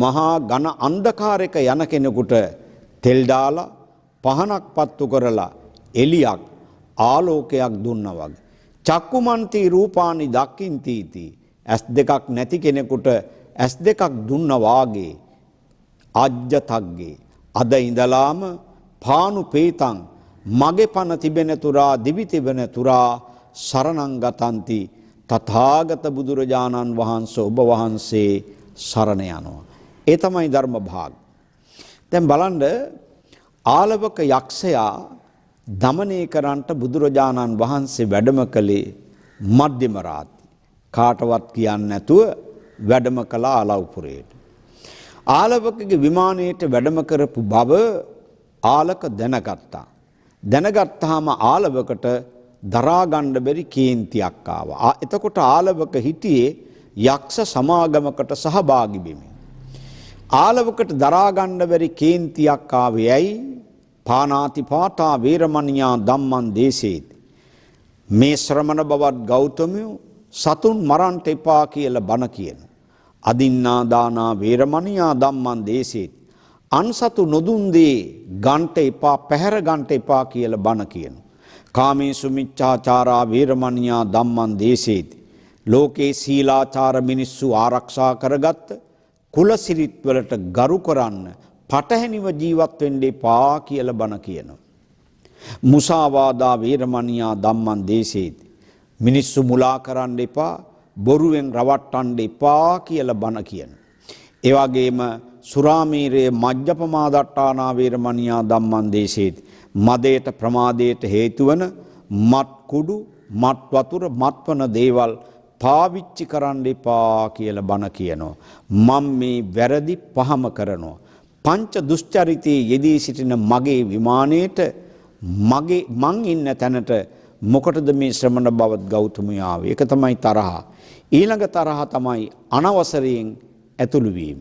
මහා ඝන අන්ධකාරයක යන කෙනෙකුට තෙල් දාලා පහනක් පත්තු කරලා එලියක් ආලෝකයක් දුන්නා වගේ. චක්කුමන්ති රූපානි දක්ඛින්ති ඇස් දෙකක් නැති කෙනෙකුට ඇස් දෙකක් දුන්නා වාගේ. අජ්ජතග්ගේ අද ඉඳලාම පානු පේතං මගේ පන තිබෙන තුරා දිවි තිබෙන තුරා සරණං ගතන්ති තථාගත බුදුරජාණන් වහන්සේ ඔබ වහන්සේ සරණ යනවා. ඒ තමයි ධර්ම භාග. දැන් බලන්න ආලවක යක්ෂයා දමනය කරන්නට බුදුරජාණන් වහන්සේ වැඩම කළේ මධ්‍යම රාත්‍රී. කාටවත් කියන්නේ නැතුව වැඩම කළ ආලවපුරයට. ආලවකගේ විමානයට වැඩම කරපු බව ආලක දැනගත්තා. දැනගත්තාම ආලවකට දරා ගන්න බැරි කේන්තියක් ආවා. එතකොට ආලවක හිටියේ යක්ෂ සමාගමකට සහභාගී වෙමින්. ආලවකට දරා ගන්න බැරි කේන්තියක් ආවේ ඇයි? පානාති පාතා වේරමණියා ධම්මං දේසේති. මේ ශ්‍රමණ බවත් ගෞතමයෝ සතුන් මරන්ට එපා කියලා බණ කියන. අදින්නා දානා වේරමණියා ධම්මං දේසේති. අන්සතු නොදුන් දේ ගන්ට එපා පැහැර ගන්ට එපා කියලා බණ කියන. කාමේසු මිච්ඡාචාරා වේරමණියා ධම්මං දේසේති. ලෝකේ සීලාචාර මිනිස්සු ආරක්ෂා කරගත්ත කුල සිරිත් වලට ගරු කරන්න පටහැනිව ජීවත් වෙන්න එපා කියලා බණ කියනවා. මුසාවාදා වේරමණියා ධම්මං දේසේති. මිනිස්සු මුලා කරන්න එපා, බොරුවෙන් රවට්ටන්න එපා කියලා බණ කියනවා. ඒ වගේම සුරාමීරේ මජ්ජපමාදට්ටානා වේරමණියා ධම්මං දේසේති. මදයට ප්‍රමාදයට හේතු වන මත් කුඩු, මත් වතුර, මත්වන දේවල් පාවිච්චි කරන්න එපා කියලා බණ කියනවා. මම මේ වැරදි පහම කරනවා. පංච දුෂ්චරිතයේ යෙදී සිටින මගේ විමානයේට මං ඉන්න තැනට මොකටද මේ ශ්‍රමණ බවත් ගෞතමය ආවේ? ඒක තමයි තරහ. ඊළඟ තරහ තමයි අනවසරයෙන් ඇතුළු වීම.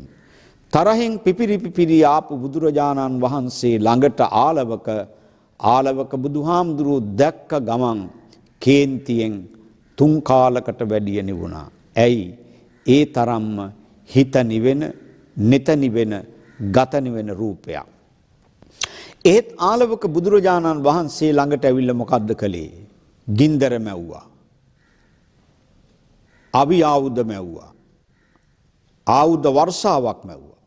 තරහෙන් පිපිරි ආපු බුදුරජාණන් වහන්සේ ළඟට ආලවක බුදුහාමුදුරුවෝ දැක්ක ගමන් කේන්තියෙන් තුන් කාලකට වැඩිය නිවුණා. ඇයි? ඒ තරම්ම හිත නිවෙන, නිත නිවෙන, ගත නිවෙන රූපයක්. ඒත් ආලවක බුදුරජාණන් වහන්සේ ළඟට ඇවිල්ලා මොකද්ද කළේ? ගින්දර මැව්වා. අවි ආයුධ මැව්වා. ආයුධ වර්ෂාවක් මැව්වා.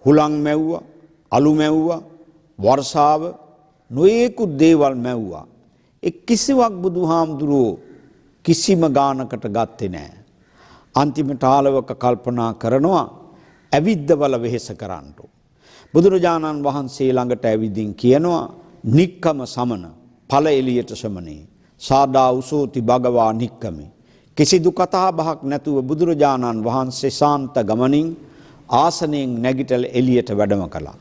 හුලං මැව්වා, අලු මැව්වා, වර්ෂාව නොයෙකුත් දේවල් මැව්වා. ඒ කිසිවක් බුදුහාමුදුරුවෝ කිසිම ගානකට ගත්තේ නැහැ. අන්තිමට ආලවක කල්පනා කරනවා ඇවිද්දවල වෙහෙස කරන්න. බුදුරජාණන් වහන්සේ ළඟට ඇවිදින් කියනවා නික්කම සමන ඵල එළියට සමනේ සාදා උසෝති භගවා නික්කමි. කිසිදු කතා බහක් නැතුව බුදුරජාණන් වහන්සේ ශාන්ත ගමනින් ආසනයෙන් නැගිටලා එළියට වැඩම කළා.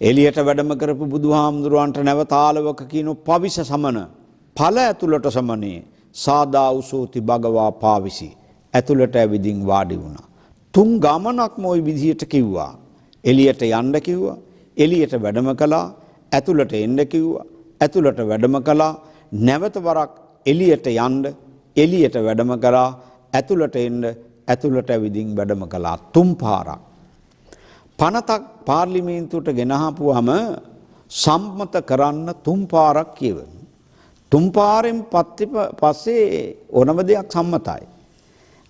එළියට වැඩම කරපු බුදුහාමුදුරුවන්ට නැවත ආලවක කියන පවිස සමන ඵල ඇතුළට සමනේ සාදා උසෝති භගවා පාවිසි ඇතුළට ඇවිදින් වාඩි වුණා. තුන් ගමනක්ම ওই විදිහට කිව්වා. එළියට යන්න කිව්වා, එළියට වැඩම කළා, ඇතුළට එන්න කිව්වා, ඇතුළට වැඩම කළා, නැවත වරක් එළියට යන්න, එළියට වැඩම කළා, ඇතුළට එන්න, ඇතුළට ඇවිදින් වැඩම කළා. තුන් පාරක්. පනතක් පාර්ලිමේන්තුවට ගෙනහපුවම සම්මත කරන්න තුන් පාරක් කියවන. තුන් පාරෙන් පස්සේ ඕනම දෙයක් සම්මතයි.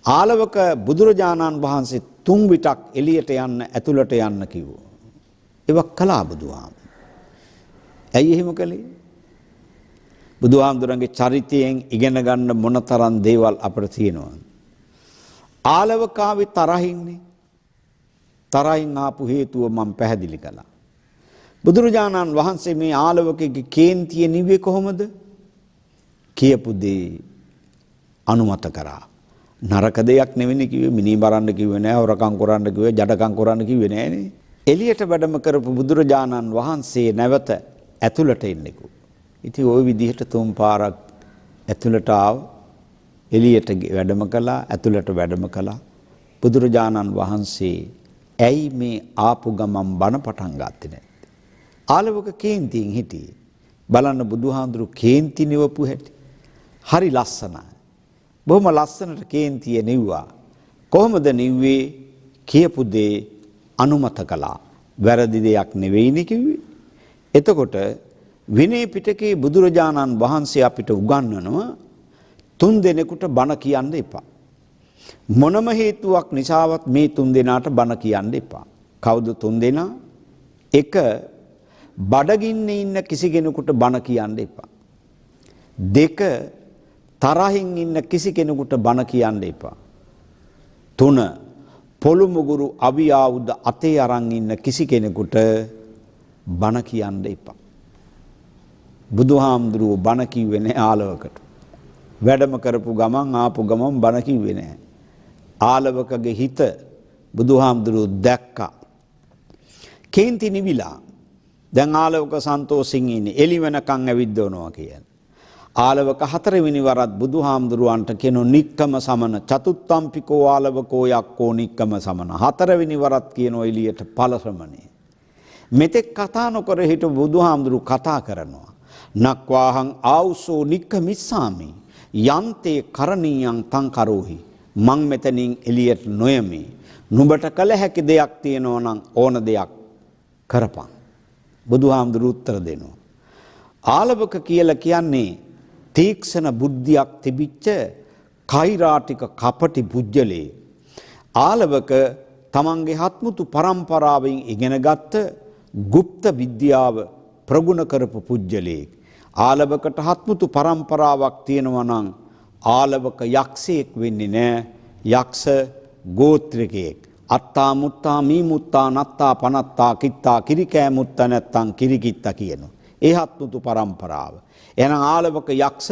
ආලවක බුදුරජාණන් වහන්සේ තුන් විටක් එළියට යන්න, ඇතුළට යන්න කිව්වා. ඒක කළා බුදුහාමුදුරුවෝ. ඇයි එහෙම කළේ? බුදුහාමුදුරන්ගේ චරිතයෙන් ඉගෙන ගන්න මොනතරම් දේවල් අපිට තියෙනවද? ආලවකාවේ තරහින්නේ. තරහින් ආපු හේතුව මම පැහැදිලි කළා. බුදුරජාණන් වහන්සේ මේ ආලවකගේ කේන්තිය නිවේ කොහොමද? කියපු දේ අනුමත කරා. නරක දෙයක් නෙවෙයි කිව්වේ, මිනි මරන්න කිව්වේ නෑ, හොරකම් කරන්න කිව්වේ, ජඩකම් කරන්න කිව්වේ නෑනේ. එළියට වැඩම කරපු බුදුරජාණන් වහන්සේ නැවත ඇතුළට එන්නේකෝ. ඉතින් ওই විදිහට තුන් පාරක් ඇතුළට ආව, එළියට වැඩම කළා, ඇතුළට වැඩම කළා. බුදුරජාණන් වහන්සේ ඇයි මේ ආපු ගමන් බණ පටන් ගත්තේ නැත්තේ? ආලවක කේන්තියෙන් හිටියේ. බලන්න බුදුහාඳුරු කේන්ති නිවපු හැටි. හරි ලස්සනයි. බොහොම ලස්සනට කේන්තිය නිව්වා. කොහොමද නිව්වේ? කියපු දේ අනුමත කළා. වැරදි දෙයක් නෙවෙයිනේ කිව්වේ. එතකොට විනය පිටකේ බුදුරජාණන් වහන්සේ අපිට උගන්වනවා 3 දෙනෙකුට බණ කියන්න එපා. මොනම හේතුවක් නිසාවත් මේ 3 දෙනාට බණ කියන්න එපා. කවුද 3 දෙනා? 1. බඩගින්නේ ඉන්න කිසි කෙනෙකුට බණ කියන්න එපා. 2. තරහින් ඉන්න කිසි කෙනෙකුට බණ කියන්න එපා. 3. පොළු මුගුරු අවි ආයුධ අතේ අරන් ඉන්න කිසි කෙනෙකුට බණ කියන්න එපා. බුදුහාමුදුරුවෝ බණ කිව්වේ නැහැ ආලවකට. වැඩම කරපු ගමන් ආපු ගමන් බණ කිව්වේ නැහැ. ආලවකගේ හිත බුදුහාමුදුරුවෝ දැක්කා. කේන්ති නිවිලා. දැන් ආලවක සන්තෝෂින් ඉන්නේ. එළි වෙනකන් ඇවිද්දවනවා කියන. ආලවක 4 වෙනි වරත් බුදුහාමුදුරුවන්ට කියනෝ නික්කම සමන චතුත්තම්පිකෝ ආලවකෝ යක්කෝ නික්කම සමන. 4 වෙනි වරත් කියනෝ එළියට ඵල ශ්‍රමණේ. මෙතෙක් කතා නොකර හිටපු බුදුහාමුදුරුවෝ කතා කරනවා. නක්වාහං ආවුසෝ නික්කමිස්සාමි යන්තේ කරණීයං තං කරෝහි. මං මෙතනින් එළියට නොයමි. නුඹට කළ හැකි දෙයක් තියෙනවා නම් ඕන දෙයක් කරපන්. බුදුහාමුදුරුවෝ උත්තර දෙනවා. ආලවක කියලා කියන්නේ තීක්ෂණ බුද්ධියක් තිබිච්ච කෛරාටික කපටි පුජ්‍යලේ. ආලවක තමන්ගේ හත්මුතු පරම්පරාවෙන් ඉගෙනගත්ත গুপ্ত විද්‍යාව ප්‍රගුණ කරපු පුජ්‍යලේ. ආලවකට හත්මුතු පරම්පරාවක් තියෙනවා නම් ආලවක යක්ෂයෙක් වෙන්නේ නැහැ. යක්ෂ ගෝත්‍රිකයෙක්. අත්තා මුත්තා මී මුත්තා නත්තා පනත්තා කිත්තා කිරිකෑ මුත්තා නැත්තම් කිරිකිත්තා කියනවා. ඒ හත්මුතු පරම්පරාව. එහෙනම් ආලවක යක්ෂ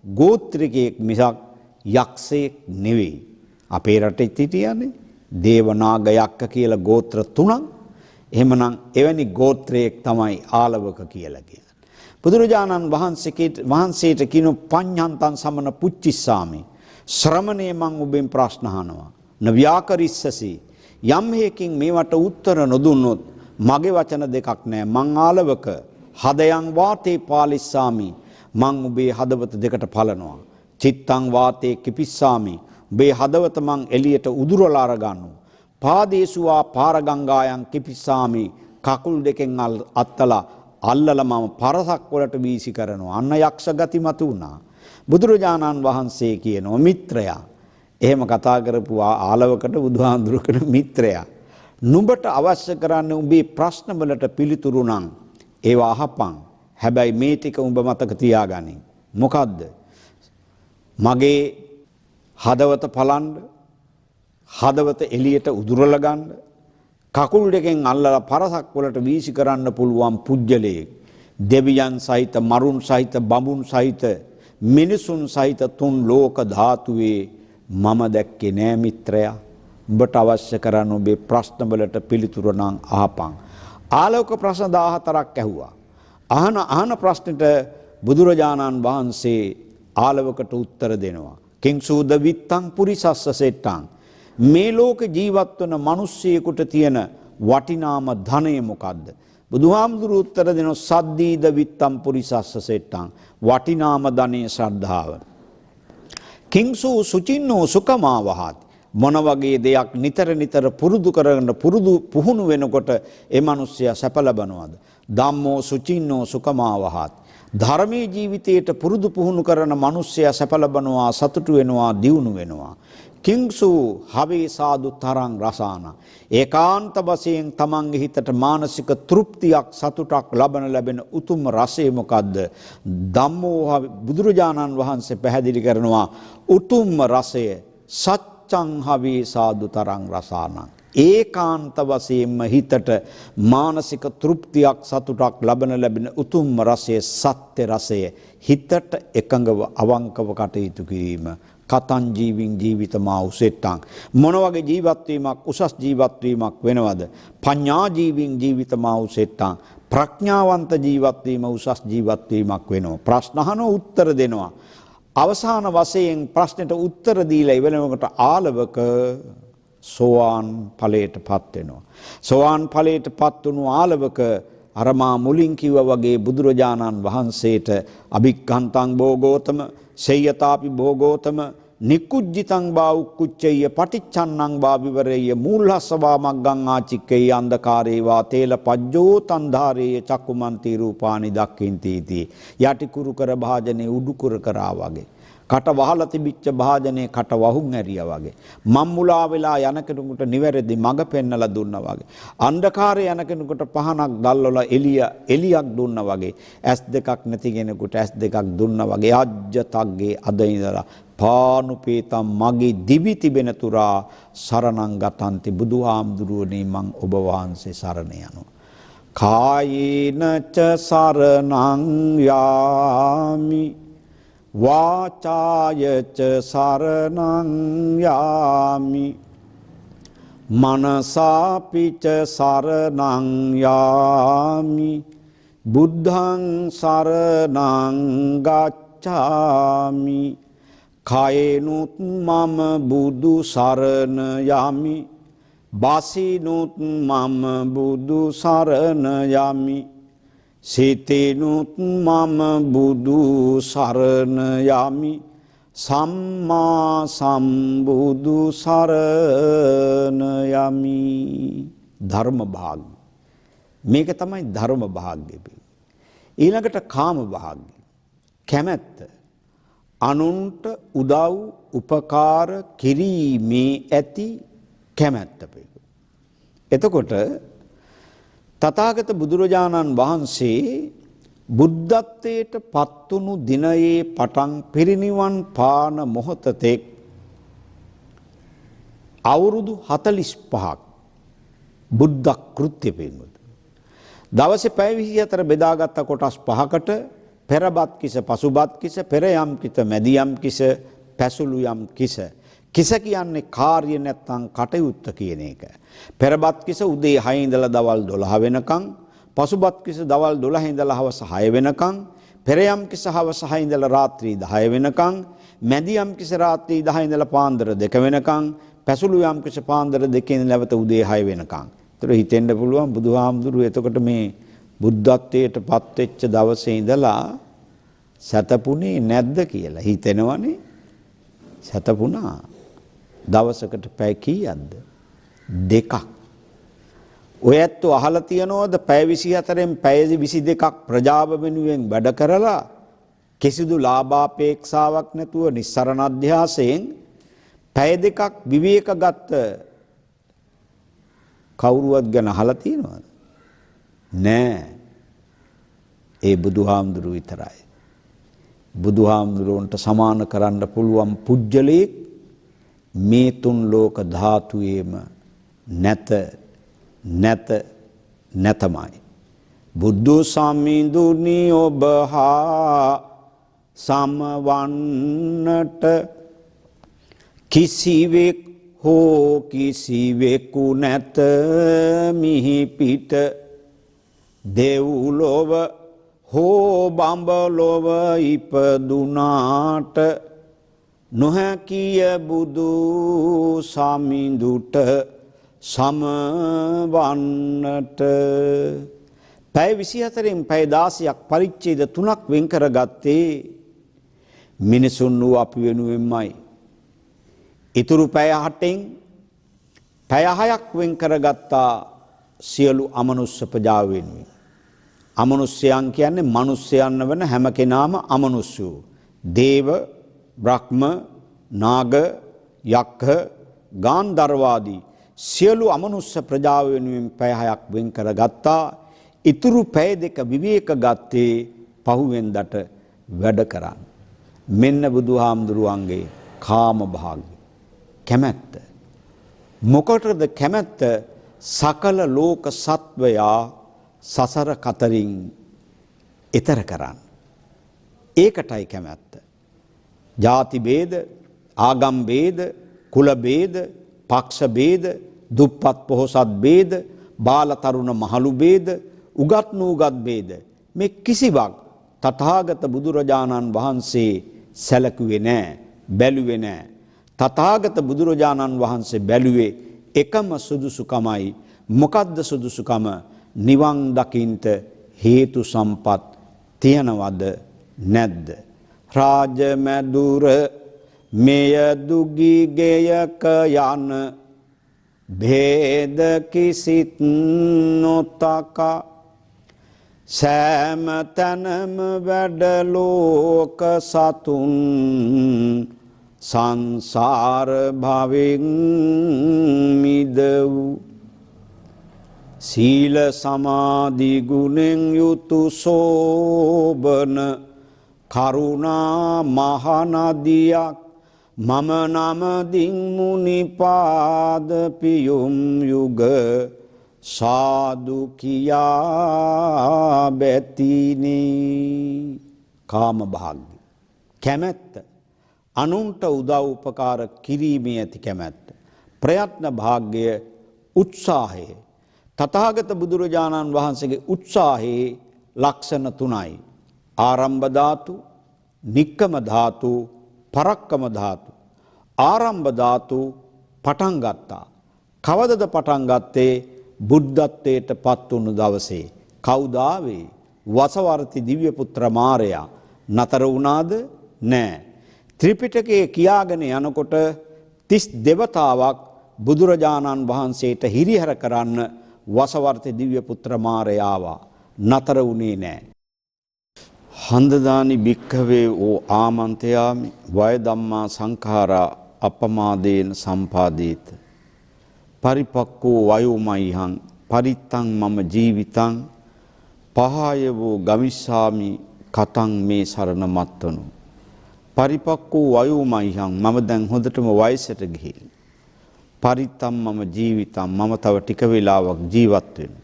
ගෝත්‍රිකයෙක් මිසක් යක්ෂයෙක් නෙවෙයි. අපේ රටේ හිටියන්නේ දේවනාග යක්ක කියලා ගෝත්‍ර 3ක්. එහෙමනම් එවැනි ගෝත්‍රයක් තමයි ආලවක කියලා කියන්නේ. බුදුරජාණන් වහන්සේට කියන පඤ්ඤන්තං සමන පුච්චිස්සාමි. ශ්‍රමණේ මං ඔබෙන් ප්‍රශ්න අහනවා. නව්‍යාකරිස්සසි. යම් හේකින් මේවට උත්තර නොදුන්නොත් මගේ වචන දෙකක් නෑ. මං ආලවක හදයන් වාතේ පාලිස්සාමි. මං ඔබේ හදවත දෙකට පලනවා. චිත්තං වාතේ කිපිස්සාමි. ඔබේ හදවත මං එළියට උදුරලා අරගන්නවා. පාදේසුවා පාරගංගායන් කිපිස්සාමි. කකුල් දෙකෙන් අත්තලා අල්ලලා මම පරසක් වලට වීසි කරනවා. අන්න යක්ෂ ගති මතු වුණා. බුදුරජාණන් වහන්සේ කියනවා මිත්‍රයා. එහෙම කතා කරපු ආලවකට බුදුහාඳුරකට මිත්‍රයා. නුඹට අවශ්‍ය කරන්නේ උඹේ ප්‍රශ්න වලට පිළිතුරු නම් ඒවා අහපන්. හැබැයි මේ ටික උඹ මතක තියාගනින්. මොකද්ද? මගේ හදවත පලන්න, හදවත එළියට උදුරලා ගන්න, කකුල් දෙකෙන් අල්ලලා පරසක් වලට වීසි කරන්න පුළුවන් පුජ්‍යලේ. දෙවියන් සහිත, මරුන් සහිත, බඹුන් සහිත, මිනිසුන් සහිත 3 ලෝක ධාතුවේ මම දැක්කේ නෑ මිත්‍රයා. උඹට අවශ්‍ය කරන ඔබේ ප්‍රශ්න වලට පිළිතුරු නම් අහපන්. ආලෝක ප්‍රශ්න 14ක් ඇහුවා. අහන ප්‍රශ්නෙට බුදුරජාණන් වහන්සේ ආලවකට උත්තර දෙනවා. කිංසූද විත්තං පුරිසස්ස සෙට්ටං. මේ ලෝක ජීවත් වන මිනිස්සෙකුට තියෙන වටිනාම ධනය මොකද්ද? බුදුහාමුදුරුවෝ උත්තර දෙනවා සද්දීද විත්තං පුරිසස්ස සෙට්ටං. වටිනාම ධනය ශ්‍රද්ධාව. කිංසූ සුචින්නෝ සුකමාවහත්. මොන වගේ දෙයක් නිතර පුරුදු කරගෙන පුහුණු වෙනකොට ඒ මිනිස්සයා සැප ලබනවාද? ධම්මෝ සුචින්නෝ සුකමාවහත්. ධර්මයේ ජීවිතයට පුරුදු පුහුණු කරන මිනිස්සයා සැප ලබනවා, සතුටු වෙනවා, දියුණු වෙනවා. කිංසු හවේ සාදු තරං රසාන. ඒකාන්ත වශයෙන් තමන්ගේ හිතට මානසික තෘප්තියක්, සතුටක් ලැබෙන උතුම් රසය මොකද්ද? ධම්මෝ බුදුරජාණන් වහන්සේ පැහැදිලි කරනවා උතුම් රසය සච්ඡං හවේ සාදු තරං රසාන. ඒකාන්ත වශයෙන්ම හිතට මානසික තෘප්තියක්, සතුටක් ලැබෙන උතුම් රසය සත්‍ය රසය. හිතට එකඟව අවංකව කටයුතු කිරීම. කතං ජීවින් ජීවිතමා උසෙට්ටං. මොන වගේ ජීවත් වීමක් උසස් ජීවත් වීමක් වෙනවද? පඤ්ඤා ජීවින් ජීවිතමා උසෙට්ටං. ප්‍රඥාවන්ත ජීවත් වීම උසස් ජීවත් වීමක් වෙනවා. ප්‍රශ්න අහනවා, උත්තර දෙනවා. අවසාන වශයෙන් ප්‍රශ්නෙට උත්තර දීලා ඉවරනකොට ආලවක සෝවාන් ඵලයටපත් වෙනවා. සෝවාන් ඵලයටපත් වුණු ආලවක අර මා මුලින් කිව්වා වගේ බුදුරජාණන් වහන්සේට අභික්ඛන්තං භෝගෝතම සේයතාපි භෝගෝතම නිකුජ්ජිතං බා උක්කුච්චය පටිච්චන්නං බා විවරය මූලහස්සවා මග්ගං ආචික්කේ අන්ධකාරේ වා තේල පජ්ජෝ තන්ධාරේ චක්කුමන්ති රූපානි දක්ඛින්ති इति යටි කුරු කර භාජනේ උඩු කුර කරා වගේ කට වහලා තිබිච්ච භාජනේ කට වහුන් ඇරියා වගේ මම්මුලා වෙලා යන කෙනෙකුට නිවැරදි මඟ පෙන්නලා දුන්නා වගේ අන්ධකාරයේ යන කෙනෙකුට පහනක් දැල්වලා එලියක් දුන්නා වගේ ඇස් දෙකක් නැති කෙනෙකුට ඇස් දෙකක් දුන්නා වගේ අජ්ජතග්ගේ අද ඉඳලා පානුපේතම් මගේ දිවි තිබෙන තුරා සරණං ගතන්ති බුදුහාමුදුරුවනේ මං ඔබ වහන්සේ සරණ යනවා කායේන ච සරණං යාමි වාචාය ච සරණං යාමි මනසාපි ච සරණං යාමි බුද්ධං සරණං ගච්ඡාමි කයනුත් මම බුදු සරණ යමි බසිනුත් මම බුදු සරණ යමි සිතේනුත් මම බුදු සරණ යමි සම්මා සම්බුදු සරණ යමි ධර්ම භාග්‍ය මේක තමයි ධර්ම භාග්‍ය ඊළඟට කාම භාග්‍ය කැමැත්ත අනුන්ට උදව් උපකාර කිරීමේ ඇති කැමැත්ත එතකොට තථාගත බුදුරජාණන් වහන්සේ බුද්ධත්වයට පත්වුණු දිනයේ පටන් පිරිනිවන් පාන මොහොතතෙක් අවුරුදු 45ක් බුද්ධ කෘත්‍ය පිළිබඳ දවසේ පැය 24 බෙදාගත්ත කොටස් පහකට පෙරබත් කිස පසුබත් කිස පෙර යම් කිත මැදි යම් කිස පැසුළු යම් කිස කිස කියන්නේ කාර්ය නැත්නම් කටයුත්ත කියන එක. පෙරබත් කිස උදේ 6 ඉඳලා දවල් 12 වෙනකන්, පසුබත් කිස දවල් 12 ඉඳලා හවස 6 වෙනකන්, පෙර යම් කිස හවස 6 ඉඳලා රාත්‍රී 10 වෙනකන්, මැදි යම් කිස රාත්‍රී 10 ඉඳලා පාන්දර 2 වෙනකන්, පැසුළු යම් කිස පාන්දර 2 ඉඳලා නැවත උදේ 6 වෙනකන්. ඒතර හිතෙන්න පුළුවන් බුදුහාමුදුරුවෝ එතකොට මේ බුද්ධත්වයට පත් වෙච්ච දවසේ ඉඳලා සතපුනේ නැද්ද කියලා හිතෙනවනේ. සතපුණා. දවසකට පැය කීයක්ද? 2ක්. ඔය ඇත්තෝ අහලා තියනවද පැය 24න් පැය 22ක් ප්‍රජාව වෙනුවෙන් වැඩ කරලා කිසිදු ලාභාපේක්ෂාවක් නැතුව නිස්සරණ අධ්‍යාසයෙන් පැය 2ක් විවේක ගත්ත කවුරුවත් ගැන අහලා තියනවද? නෑ. ඒ බුදුහාමුදුරුවෝ විතරයි. බුදුහාමුදුරුවන්ට සමාන කරන්න පුළුවන් පුජ්‍යලෙක් මේ තුන් ලෝක ධාතුයේම නැතමයි. බුද්ධ සමිඳුනි ඔබ හා සමවන්නට කිසිවෙක් හෝ කිසිවෙකු නැත මිහි පිට දෙව්ලොව හෝ බඹලොව ඉපදුනාට නොහැකිය බුදු සමිඳුට සමවන්නට. පැය 24න් පැය 16ක් පරිච්ඡේද 3ක් වෙන් කරගත්තේ මිනිසුන් වූ අපි වෙනුවෙන්මයි. ඊතුරු පැය 8න් පැය 6ක් වෙන් කරගත්තා සියලු අමනුෂ්‍ය ප්‍රජාව වෙනුවෙන්. අමනුෂ්‍යයන් කියන්නේ මිනිස්යන් වන හැම කෙනාම අමනුෂ්‍යෝ. දේව, බ්‍රහ්ම, නාග, යක්ඛ, ගාන්ධර්වාදී සියලු අමනුෂ්‍ය ප්‍රජාව වෙනුවෙන් පැය 6ක් වෙන් කරගත්තා. ඊතුරු පැය 2 විවේක ගත්තේ පහුවෙන්දට වැඩ කරන්. මෙන්න බුදුහාමුදුරුවන්ගේ කාම භාගය. කැමැත්ත. මොකටද කැමැත්ත? සකල ලෝක සත්වයා සසර කතරින් ඈතර කරන්න. ඒකටයි කැමැත්ත. ಜಾති ભેද, ආගම් ભેද, කුල ભેද, පක්ෂ ભેද, දුප්පත් පොහොසත් ભેද, බාල තරුණ මහලු ભેද, උගත් නූගත් ભેද මේ කිසිවක් තථාගත බුදුරජාණන් වහන්සේ සැලකුවේ නැහැ, බැලුවේ නැහැ. තථාගත බුදුරජාණන් වහන්සේ බැලුවේ එකම සුදුසුකමයි. මොකද්ද සුදුසුකම? නිවන් දකින්ට හේතු සම්පත් තියනවද නැද්ද? රාජ මැදුර මෙය දුගී ගෙයක යන භේද කිසිත් නොතකා සෑම තැනම වැඩ ලෝක සතුන් සංසාර භවෙන් මිද වූ සීල සමාධි ගුණෙන් යුතු සෝබන කරුණා මහනදියක් මම නමදින් මුනිපාද පියුම් යුග සාදු කියා බැතිනේ. කාම භාග්‍ය කැමැත්ත, අනුන්ට උදව් උපකාර කිරීමේ ඇති කැමැත්ත, ප්‍රයත්න භාග්‍ය උත්සාහය. තථාගත බුදුරජාණන් වහන්සේගේ උත්සාහයේ ලක්ෂණ තුනයි. ආරම්භ ධාතු, නික්කම ධාතු, පරක්කම ධාතු. ආරම්භ ධාතු පටන් ගත්තා. කවදද පටන් ගත්තේ? බුද්ධත්වයට පත් වුණු දවසේ. කවුද ආවේ? වසවර්ති දිව්‍ය පුත්‍ර මාරයා. නතර වුණාද? නෑ. ත්‍රිපිටකයේ කියාගෙන යනකොට 30 දෙවතාවක් බුදුරජාණන් වහන්සේට හිරිහැර කරන්න වසවර්ති දිව්‍ය පුත්‍ර මාරයා ආවා. නතර වුණේ නෑ. හන්දදානි භික්ඛවේ ඕ ආමන්තයාමි වය ධම්මා සංඛාරා අපමාදේන සම්පාදේත පරිපක්කෝ වයෝමයිහං පරිත්තං මම ජීවිතං පහය වූ ගමිස්සාමි කතං මේ සරණ මත්තනු. පරිපක්කෝ වයෝමයිහං මම දැන් හොඳටම වයසට ගිහින්. පරිත්තං මම ජීවිතං මම තව ටික වෙලාවක් ජීවත් වෙනවා.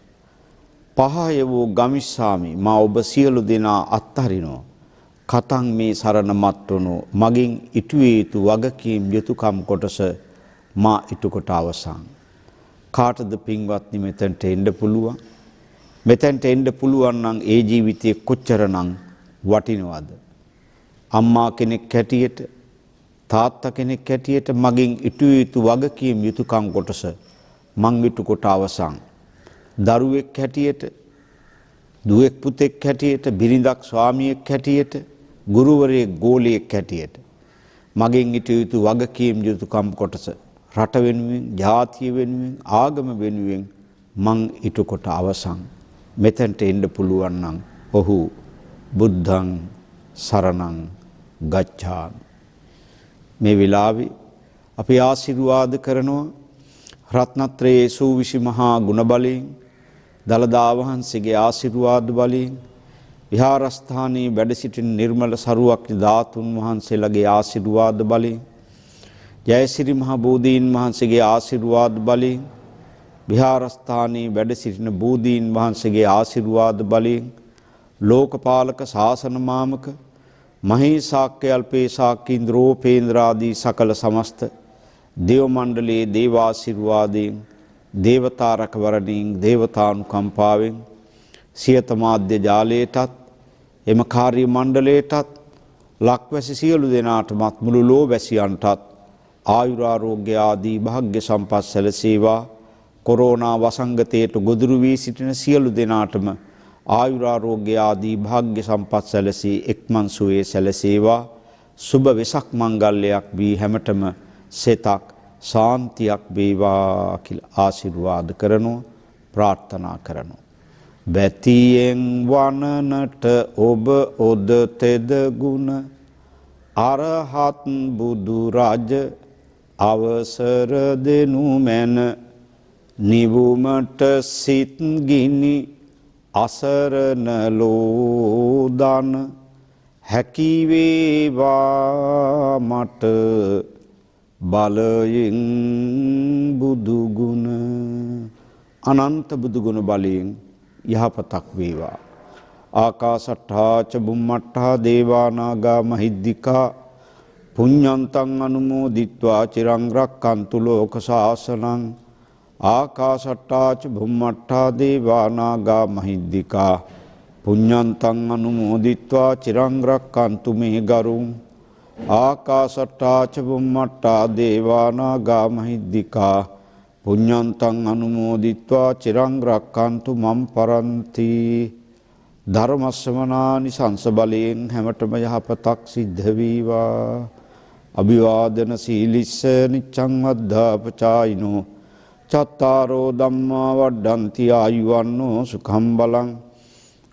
පහය වූ ගමිස්සාමි මා ඔබ සියලු දෙනා අත්හරිනවා. කතං මේ සරණ මත්තනු මගින් ඉටුවේ යුතු වගකීම් යුතුයකම් කොටස මා ඉටු කොට අවසන්. කාටද පින්වත්නි මෙතනට එන්න පුළුවන්? මෙතනට එන්න පුළුවන් නම් ඒ ජීවිතයේ කොච්චරනම් වටිනවද? අම්මා කෙනෙක් හැටියට, තාත්තා කෙනෙක් හැටියට මගින් ඉටුවේ යුතු වගකීම් යුතුයකම් කොටස මං ඉටු කොට අවසන්. දරුවෙක් හැටියට, දුවෙක් පුතෙක් හැටියට, බිරිඳක් ස්වාමියෙක් හැටියට, ගුරුවරයෙක් ගෝලියෙක් හැටියට මගෙන් ඉටු යුතු වගකීම් යුතුයකම් කොටස රට වෙනුවෙන්, ජාතිය වෙනුවෙන්, ආගම වෙනුවෙන් මං ඉටු කොට අවසන්. මෙතනට එන්න පුළුවන් නම් ඔහු බුද්ධං සරණං ගච්ඡාමි. මේ වෙලාවේ අපි ආශිර්වාද කරනවා රත්නත්‍රයේ සූවිසි මහා ගුණ බලයෙන්, දළදා වහන්සේගේ ආශිර්වාද බලයෙන්, විහාරස්ථානයේ වැඩ සිටින නිර්මල සරුවක්ඥ ධාතුන් වහන්සේලාගේ ආශිර්වාද බලයෙන්, ජයසිරි මහ බෝධීන් වහන්සේගේ ආශිර්වාද බලයෙන්, විහාරස්ථානයේ වැඩ සිටින බෝධීන් වහන්සේගේ ආශිර්වාද බලයෙන්, ලෝකපාලක ශාසන මාමක මහේසාක්‍ය අල්පේසාක්‍ය ඉන්ද්‍රෝපේන්ද්‍රාදී සකල සමස්ත දේව මණ්ඩලයේ දේවාශිර්වාදයෙන්, දේවතා රැකවරණයෙන්, දේවතානුකම්පාවෙන් සියත මාධ්‍ය ජාලයටත්, එම කාර්ය මණ්ඩලයටත්, ලක්වැසි සියලු දෙනාටමත් මුළු ලෝවැසියන්ටත් ආයුරාරෝග්‍ය ආදී භාග්‍ය සම්පත් සැලසේවා. කොරෝනා වසංගතයට ගොදුරු වී සිටින සියලු දෙනාටම ආයුරාරෝග්‍ය ආදී භාග්‍ය සම්පත් සැලසී එක්මන් සුවේ සැලසේවා. සුබ වෙසක් මංගල්‍යයක් වී හැමතෙම සෙතක් ශාන්තියක් වේවා කියලා ආශිර්වාද කරනවා, ප්‍රාර්ථනා කරනවා. බැතියෙන් වනනට ඔබ ඔද තෙද ගුණ අරහත් බුදු රජ අවසර දෙනු මැන නිවුමට සිත් ගිනි අසරණ ලෝදන හැකි වේවා මට බලයෙන් බුදු ගුණ. අනන්ත බුදු ගුණ බලයෙන් යහපතක් වේවා. ආකාසට්ඨා ච බුම්මට්ඨා දේවා නාග මහිද්దికා පුඤ්ඤන්තං අනුමෝදිත්වා චිරං රක්칸තු ලෝක ශාසනං. ආකාසට්ඨා ච බුම්මට්ඨා දේවා නාග මහිද්దికා පුඤ්ඤන්තං අනුමෝදිත්වා චිරං රක්칸තු මේ ගරුං. ආකාසට්ඨා ච බුම්මට්ඨා දේවා නාග මහිද්దికා පුඤ්ඤන්තං අනුමෝදිත්වා චිරං රක්칸තු මම් පරන්ති. ධර්ම ශ්‍රවණානිසංස බලයෙන් හැමතෙම යහපතක් සිද්ධ වේවා. අභිවාදන සීලිස්ස නිච්ඡං වද්ධාපචායිනෝ චත්තාරෝ ධම්මා වඩ්ඩන්ති ආයුවන්නෝ සුඛං බලං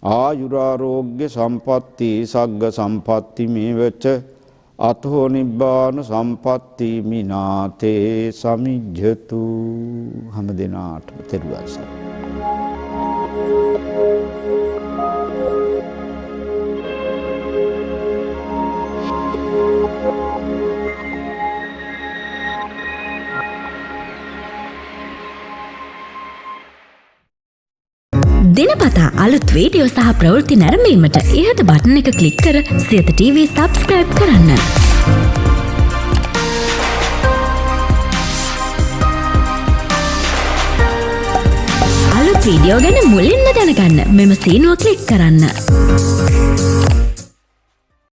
ආයුරාරෝග්‍ය සම්පatti සග්ග සම්පatti මේවච අතෝ නිබ්බාන සම්පatti මිනාතේ සමිජ්ජතු. හැම දිනාටම තෙරුවන් සරණයි. දිනපතා අලුත් වීඩියෝ සහ ප්‍රවෘත්ති නැරඹීමට ඉහත බටන් එක ක්ලික් කර සියත TV සබ්ස්ක්‍රයිබ් කරන්න. අලුත් වීඩියෝ ගැන මුලින්ම දැනගන්න මෙම සීනුව ක්ලික් කරන්න.